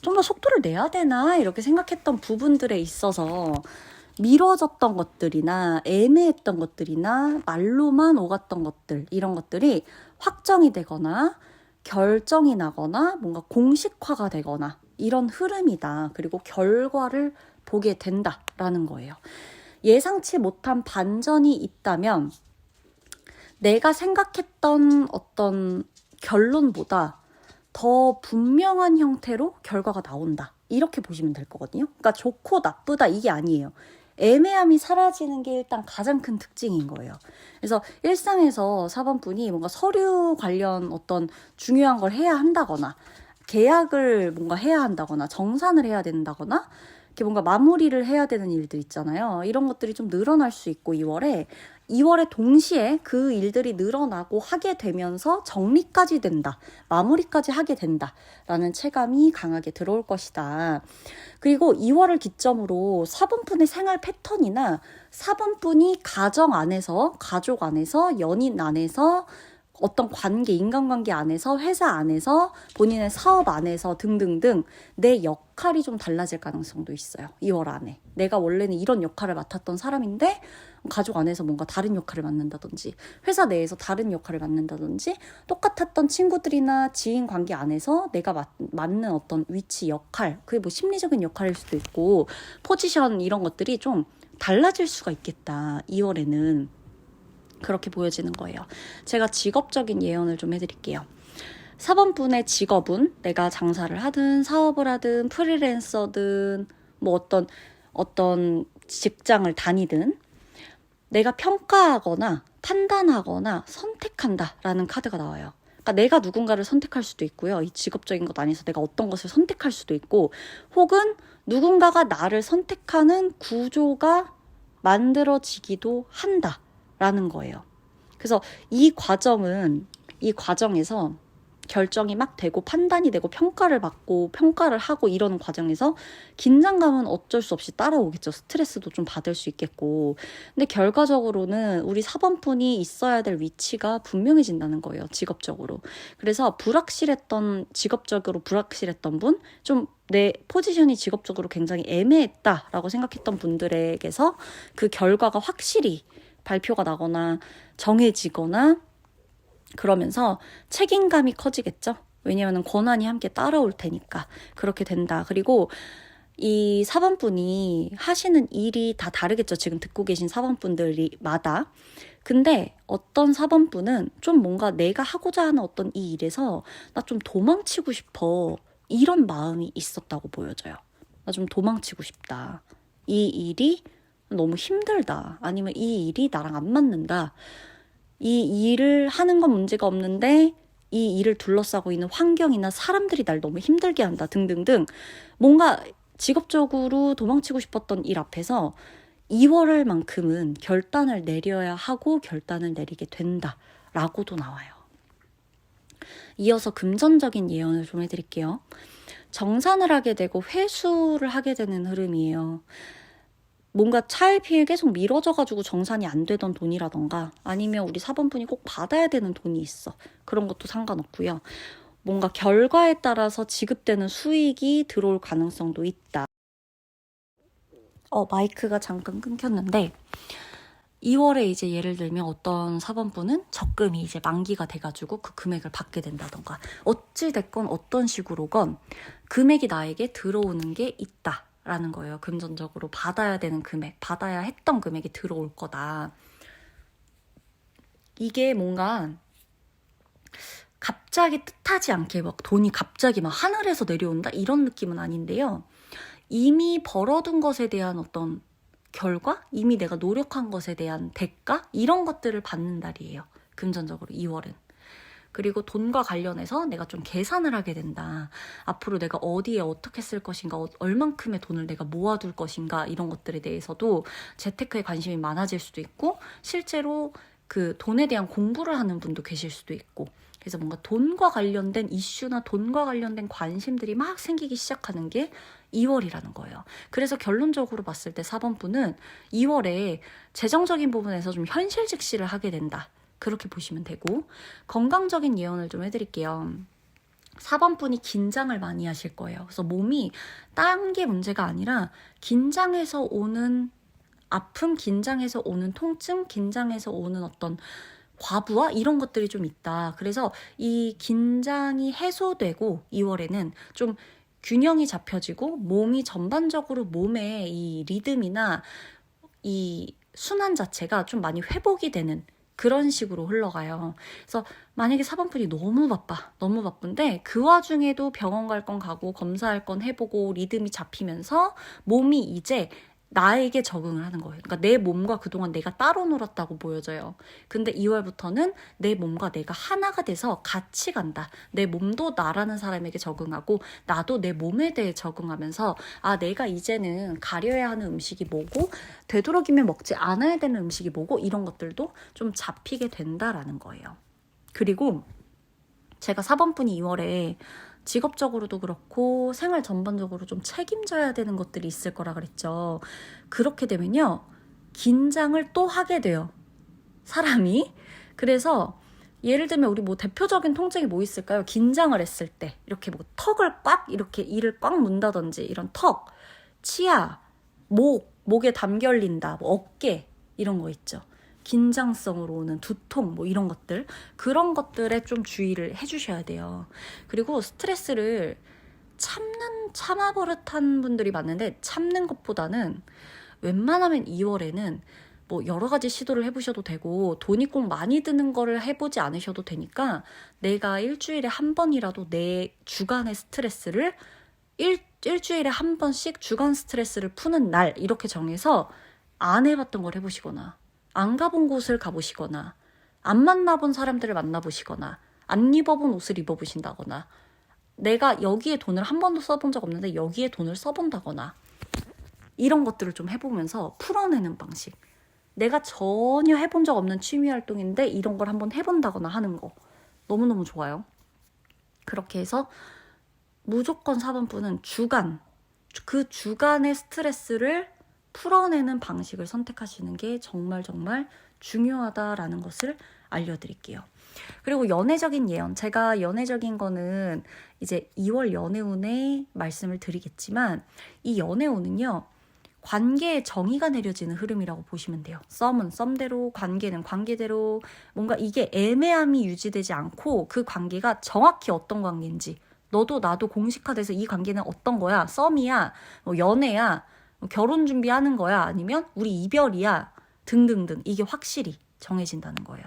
좀 더 속도를 내야 되나? 이렇게 생각했던 부분들에 있어서 미뤄졌던 것들이나 애매했던 것들이나 말로만 오갔던 것들 이런 것들이 확정이 되거나 결정이 나거나 뭔가 공식화가 되거나 이런 흐름이다. 그리고 결과를 보게 된다라는 거예요. 예상치 못한 반전이 있다면 내가 생각했던 어떤 결론보다 더 분명한 형태로 결과가 나온다. 이렇게 보시면 될 거거든요. 그러니까 좋고 나쁘다 이게 아니에요. 애매함이 사라지는 게 일단 가장 큰 특징인 거예요. 그래서 일상에서 4번 분이 뭔가 서류 관련 어떤 중요한 걸 해야 한다거나 계약을 뭔가 해야 한다거나 정산을 해야 된다거나 이렇게 뭔가 마무리를 해야 되는 일들 있잖아요. 이런 것들이 좀 늘어날 수 있고 2월에 동시에 그 일들이 늘어나고 하게 되면서 정리까지 된다. 마무리까지 하게 된다라는 체감이 강하게 들어올 것이다. 그리고 2월을 기점으로 4번분의 생활 패턴이나 4번분이 가정 안에서, 가족 안에서, 연인 안에서 어떤 관계, 인간관계 안에서, 회사 안에서, 본인의 사업 안에서 등등등 내 역할이 좀 달라질 가능성도 있어요. 2월 안에. 내가 원래는 이런 역할을 맡았던 사람인데 가족 안에서 뭔가 다른 역할을 맡는다든지 회사 내에서 다른 역할을 맡는다든지 똑같았던 친구들이나 지인 관계 안에서 내가 맡는 어떤 위치, 역할 그게 심리적인 역할일 수도 있고 포지션 이런 것들이 좀 달라질 수가 있겠다. 2월에는. 그렇게 보여지는 거예요. 제가 직업적인 예언을 좀 해드릴게요. 4번분의 직업은 내가 장사를 하든 사업을 하든 프리랜서든 어떤 직장을 다니든 내가 평가하거나 판단하거나 선택한다라는 카드가 나와요. 그러니까 내가 누군가를 선택할 수도 있고요. 이 직업적인 것 안에서 내가 어떤 것을 선택할 수도 있고, 혹은 누군가가 나를 선택하는 구조가 만들어지기도 한다라는 거예요. 그래서 이 과정에서 결정이 막 되고 판단이 되고 평가를 받고 평가를 하고 이러는 과정에서 긴장감은 어쩔 수 없이 따라오겠죠. 스트레스도 좀 받을 수 있겠고. 근데 결과적으로는 우리 4번분이 있어야 될 위치가 분명해진다는 거예요. 직업적으로. 그래서 직업적으로 불확실했던 분, 좀 내 포지션이 직업적으로 굉장히 애매했다라고 생각했던 분들에게서 그 결과가 확실히 발표가 나거나 정해지거나 그러면서 책임감이 커지겠죠. 왜냐하면 권한이 함께 따라올 테니까 그렇게 된다. 그리고 이 4번분이 하시는 일이 다 다르겠죠. 지금 듣고 계신 4번분들마다. 근데 어떤 4번분은 좀 뭔가 내가 하고자 하는 어떤 이 일에서 나 좀 도망치고 싶어. 이런 마음이 있었다고 보여져요. 나 좀 도망치고 싶다. 이 일이 너무 힘들다. 아니면 이 일이 나랑 안 맞는다. 이 일을 하는 건 문제가 없는데 이 일을 둘러싸고 있는 환경이나 사람들이 날 너무 힘들게 한다 등등등, 뭔가 직업적으로 도망치고 싶었던 일 앞에서 2월만큼은 결단을 내려야 하고 결단을 내리게 된다라고도 나와요. 이어서 금전적인 예언을 좀 해드릴게요. 정산을 하게 되고 회수를 하게 되는 흐름이에요. 뭔가 차일피일 계속 미뤄져가지고 정산이 안 되던 돈이라던가, 아니면 우리 4번분이 꼭 받아야 되는 돈이 있어. 그런 것도 상관없고요. 뭔가 결과에 따라서 지급되는 수익이 들어올 가능성도 있다. 마이크가 잠깐 끊겼는데, 2월에 이제 예를 들면 어떤 4번분은 적금이 이제 만기가 돼가지고 그 금액을 받게 된다던가, 어찌됐건 어떤 식으로건 금액이 나에게 들어오는 게 있다 라는 거예요. 금전적으로 받아야 되는 금액, 받아야 했던 금액이 들어올 거다. 이게 뭔가 갑자기 뜻하지 않게 막 돈이 갑자기 막 하늘에서 내려온다 이런 느낌은 아닌데요. 이미 벌어둔 것에 대한 어떤 결과? 이미 내가 노력한 것에 대한 대가? 이런 것들을 받는 달이에요. 금전적으로 2월은. 그리고 돈과 관련해서 내가 좀 계산을 하게 된다. 앞으로 내가 어디에 어떻게 쓸 것인가, 얼만큼의 돈을 내가 모아둘 것인가, 이런 것들에 대해서도 재테크에 관심이 많아질 수도 있고, 실제로 그 돈에 대한 공부를 하는 분도 계실 수도 있고, 그래서 뭔가 돈과 관련된 이슈나 돈과 관련된 관심들이 막 생기기 시작하는 게 2월이라는 거예요. 그래서 결론적으로 봤을 때 4번분은 2월에 재정적인 부분에서 좀 현실 직시를 하게 된다. 그렇게 보시면 되고, 건강적인 예언을 좀 해드릴게요. 4번분이 긴장을 많이 하실 거예요. 그래서 몸이 딴 게 문제가 아니라 긴장해서 오는 아픔, 긴장해서 오는 통증, 긴장해서 오는 어떤 과부하 이런 것들이 좀 있다. 그래서 이 긴장이 해소되고 2월에는 좀 균형이 잡혀지고 몸이 전반적으로 몸의 이 리듬이나 이 순환 자체가 좀 많이 회복이 되는 그런 식으로 흘러가요. 그래서 만약에 4번분이 너무 바쁜데 그 와중에도 병원 갈 건 가고 검사할 건 해보고 리듬이 잡히면서 몸이 이제 나에게 적응을 하는 거예요. 그러니까 내 몸과 그동안 내가 따로 놀았다고 보여져요. 근데 2월부터는 내 몸과 내가 하나가 돼서 같이 간다. 내 몸도 나라는 사람에게 적응하고 나도 내 몸에 대해 적응하면서 내가 이제는 가려야 하는 음식이 뭐고 되도록이면 먹지 않아야 되는 음식이 뭐고 이런 것들도 좀 잡히게 된다라는 거예요. 그리고 제가 4번분이 2월에 직업적으로도 그렇고 생활 전반적으로 좀 책임져야 되는 것들이 있을 거라 그랬죠. 그렇게 되면요, 긴장을 또 하게 돼요, 사람이. 그래서 예를 들면 우리 뭐 대표적인 통증이 뭐 있을까요? 긴장을 했을 때 이렇게 뭐 턱을 꽉 이렇게 이를 꽉 문다든지 이런 턱, 치아, 목에 담 결린다, 뭐 어깨 이런 거 있죠. 긴장성으로 오는 두통 뭐 이런 것들, 그런 것들에 좀 주의를 해주셔야 돼요. 그리고 스트레스를 참아버릇한 분들이 많은데, 참는 것보다는 웬만하면 2월에는 뭐 여러 가지 시도를 해보셔도 되고 돈이 꼭 많이 드는 거를 해보지 않으셔도 되니까, 내가 일주일에 한 번이라도 내 주간의 스트레스를 일주일에 한 번씩 주간 스트레스를 푸는 날 이렇게 정해서 안 해봤던 걸 해보시거나, 안 가본 곳을 가보시거나, 안 만나본 사람들을 만나보시거나, 안 입어본 옷을 입어보신다거나 내가 여기에 돈을 한 번도 써본 적 없는데 여기에 돈을 써본다거나 이런 것들을 좀 해보면서 풀어내는 방식. 내가 전혀 해본 적 없는 취미 활동인데 이런 걸 한번 해본다거나 하는 거 너무너무 좋아요. 그렇게 해서 무조건 4번분은 그 주간의 스트레스를 풀어내는 방식을 선택하시는 게 정말 정말 중요하다라는 것을 알려드릴게요. 그리고 연애적인 예언. 제가 연애적인 거는 이제 2월 연애운에 말씀을 드리겠지만 이 연애운은요. 관계의 정의가 내려지는 흐름이라고 보시면 돼요. 썸은 썸대로, 관계는 관계대로 뭔가 이게 애매함이 유지되지 않고 그 관계가 정확히 어떤 관계인지 너도 나도 공식화돼서 이 관계는 어떤 거야? 썸이야? 뭐 연애야? 뭐 결혼 준비하는 거야? 아니면 우리 이별이야? 등등등 이게 확실히 정해진다는 거예요.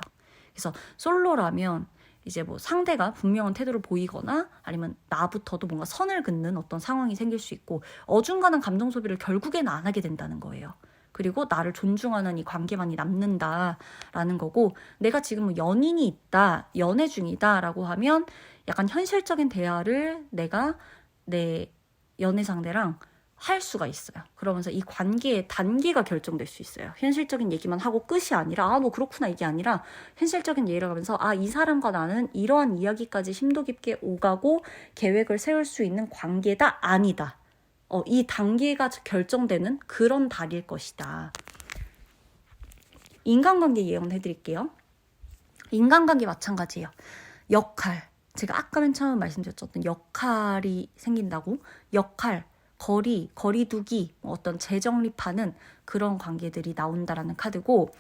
그래서 솔로라면 이제 뭐 상대가 분명한 태도를 보이거나 아니면 나부터도 뭔가 선을 긋는 어떤 상황이 생길 수 있고 어중간한 감정 소비를 결국에는 안 하게 된다는 거예요. 그리고 나를 존중하는 이 관계만이 남는다라는 거고 내가 지금 뭐 연인이 있다, 연애 중이다라고 하면 약간 현실적인 대화를 내가 내 연애 상대랑 할 수가 있어요. 그러면서 이 관계의 단계가 결정될 수 있어요. 현실적인 얘기만 하고 끝이 아니라 뭐 그렇구나 이게 아니라 현실적인 얘기를 하면서 이 사람과 나는 이러한 이야기까지 심도 깊게 오가고 계획을 세울 수 있는 관계다 아니다. 이 단계가 결정되는 그런 달일 것이다. 인간관계 예언해드릴게요. 인간관계 마찬가지예요. 역할. 제가 아까 맨 처음 말씀드렸죠. 어떤 역할이 생긴다고. 역할. 거리두기, 어떤 재정립하는 그런 관계들이 나온다라는 카드고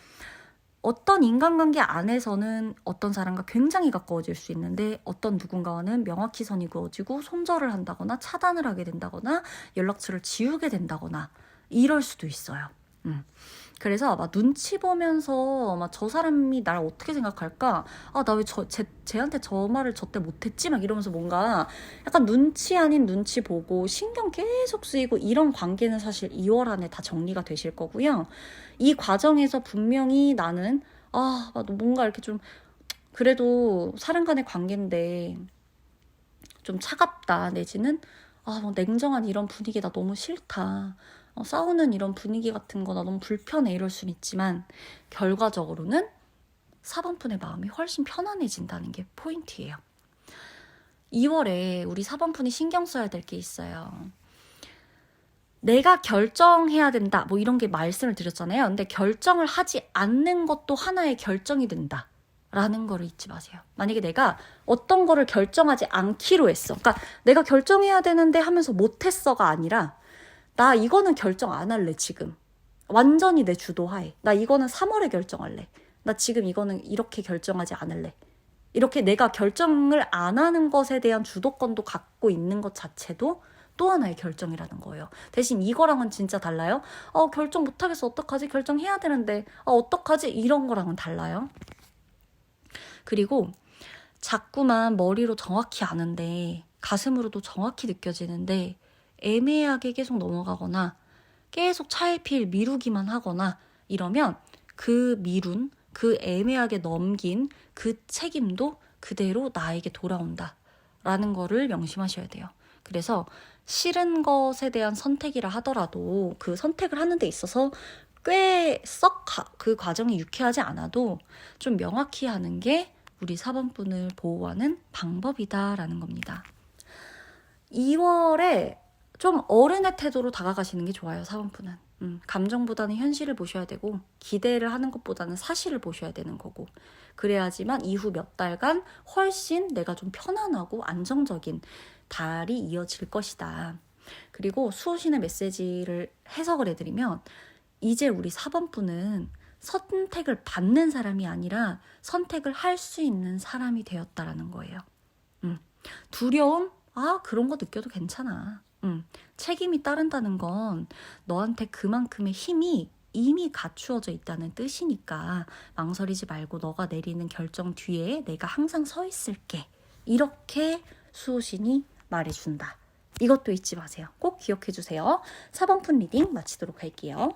어떤 인간관계 안에서는 어떤 사람과 굉장히 가까워질 수 있는데 어떤 누군가와는 명확히 선이 그어지고 손절을 한다거나 차단을 하게 된다거나 연락처를 지우게 된다거나 이럴 수도 있어요. 그래서 막 눈치 보면서 막 저 사람이 나를 어떻게 생각할까? 나 왜 쟤한테 저 말을 저때 못했지? 막 이러면서 뭔가 약간 눈치 아닌 눈치 보고 신경 계속 쓰이고 이런 관계는 사실 2월 안에 다 정리가 되실 거고요. 이 과정에서 분명히 나는 뭔가 이렇게 좀 그래도 사람 간의 관계인데 좀 차갑다 내지는 뭐 냉정한 이런 분위기 나 너무 싫다. 싸우는 이런 분위기 같은 거 나 너무 불편해 이럴 순 있지만 결과적으로는 4번분의 마음이 훨씬 편안해진다는 게 포인트예요. 2월에 우리 4번분이 신경 써야 될 게 있어요. 내가 결정해야 된다 뭐 이런 게 말씀을 드렸잖아요. 근데 결정을 하지 않는 것도 하나의 결정이 된다. 라는 거를 잊지 마세요. 만약에 내가 어떤 거를 결정하지 않기로 했어. 그러니까 내가 결정해야 되는데 하면서 못했어가 아니라 나 이거는 결정 안 할래 지금. 완전히 내 주도하에. 나 이거는 3월에 결정할래. 나 지금 이거는 이렇게 결정하지 않을래. 이렇게 내가 결정을 안 하는 것에 대한 주도권도 갖고 있는 것 자체도 또 하나의 결정이라는 거예요. 대신 이거랑은 진짜 달라요. 결정 못하겠어. 어떡하지? 결정해야 되는데. 어떡하지? 이런 거랑은 달라요. 그리고 자꾸만 머리로 정확히 아는데 가슴으로도 정확히 느껴지는데 애매하게 계속 넘어가거나 계속 차일피일 미루기만 하거나 이러면 그 미룬, 그 애매하게 넘긴 그 책임도 그대로 나에게 돌아온다 라는 거를 명심하셔야 돼요. 그래서 싫은 것에 대한 선택이라 하더라도 그 선택을 하는 데 있어서 꽤 썩 그 과정이 유쾌하지 않아도 좀 명확히 하는 게 우리 4번분을 보호하는 방법이다라는 겁니다. 2월에 좀 어른의 태도로 다가가시는 게 좋아요. 4번분은. 감정보다는 현실을 보셔야 되고 기대를 하는 것보다는 사실을 보셔야 되는 거고 그래야지만 이후 몇 달간 훨씬 내가 좀 편안하고 안정적인 달이 이어질 것이다. 그리고 수호신의 메시지를 해석을 해드리면 이제 우리 4번분은 선택을 받는 사람이 아니라 선택을 할 수 있는 사람이 되었다라는 거예요. 두려움? 그런 거 느껴도 괜찮아. 책임이 따른다는 건 너한테 그만큼의 힘이 이미 갖추어져 있다는 뜻이니까 망설이지 말고 너가 내리는 결정 뒤에 내가 항상 서 있을게. 이렇게 수호신이 말해준다. 이것도 잊지 마세요. 꼭 기억해 주세요. 4번분 리딩 마치도록 할게요.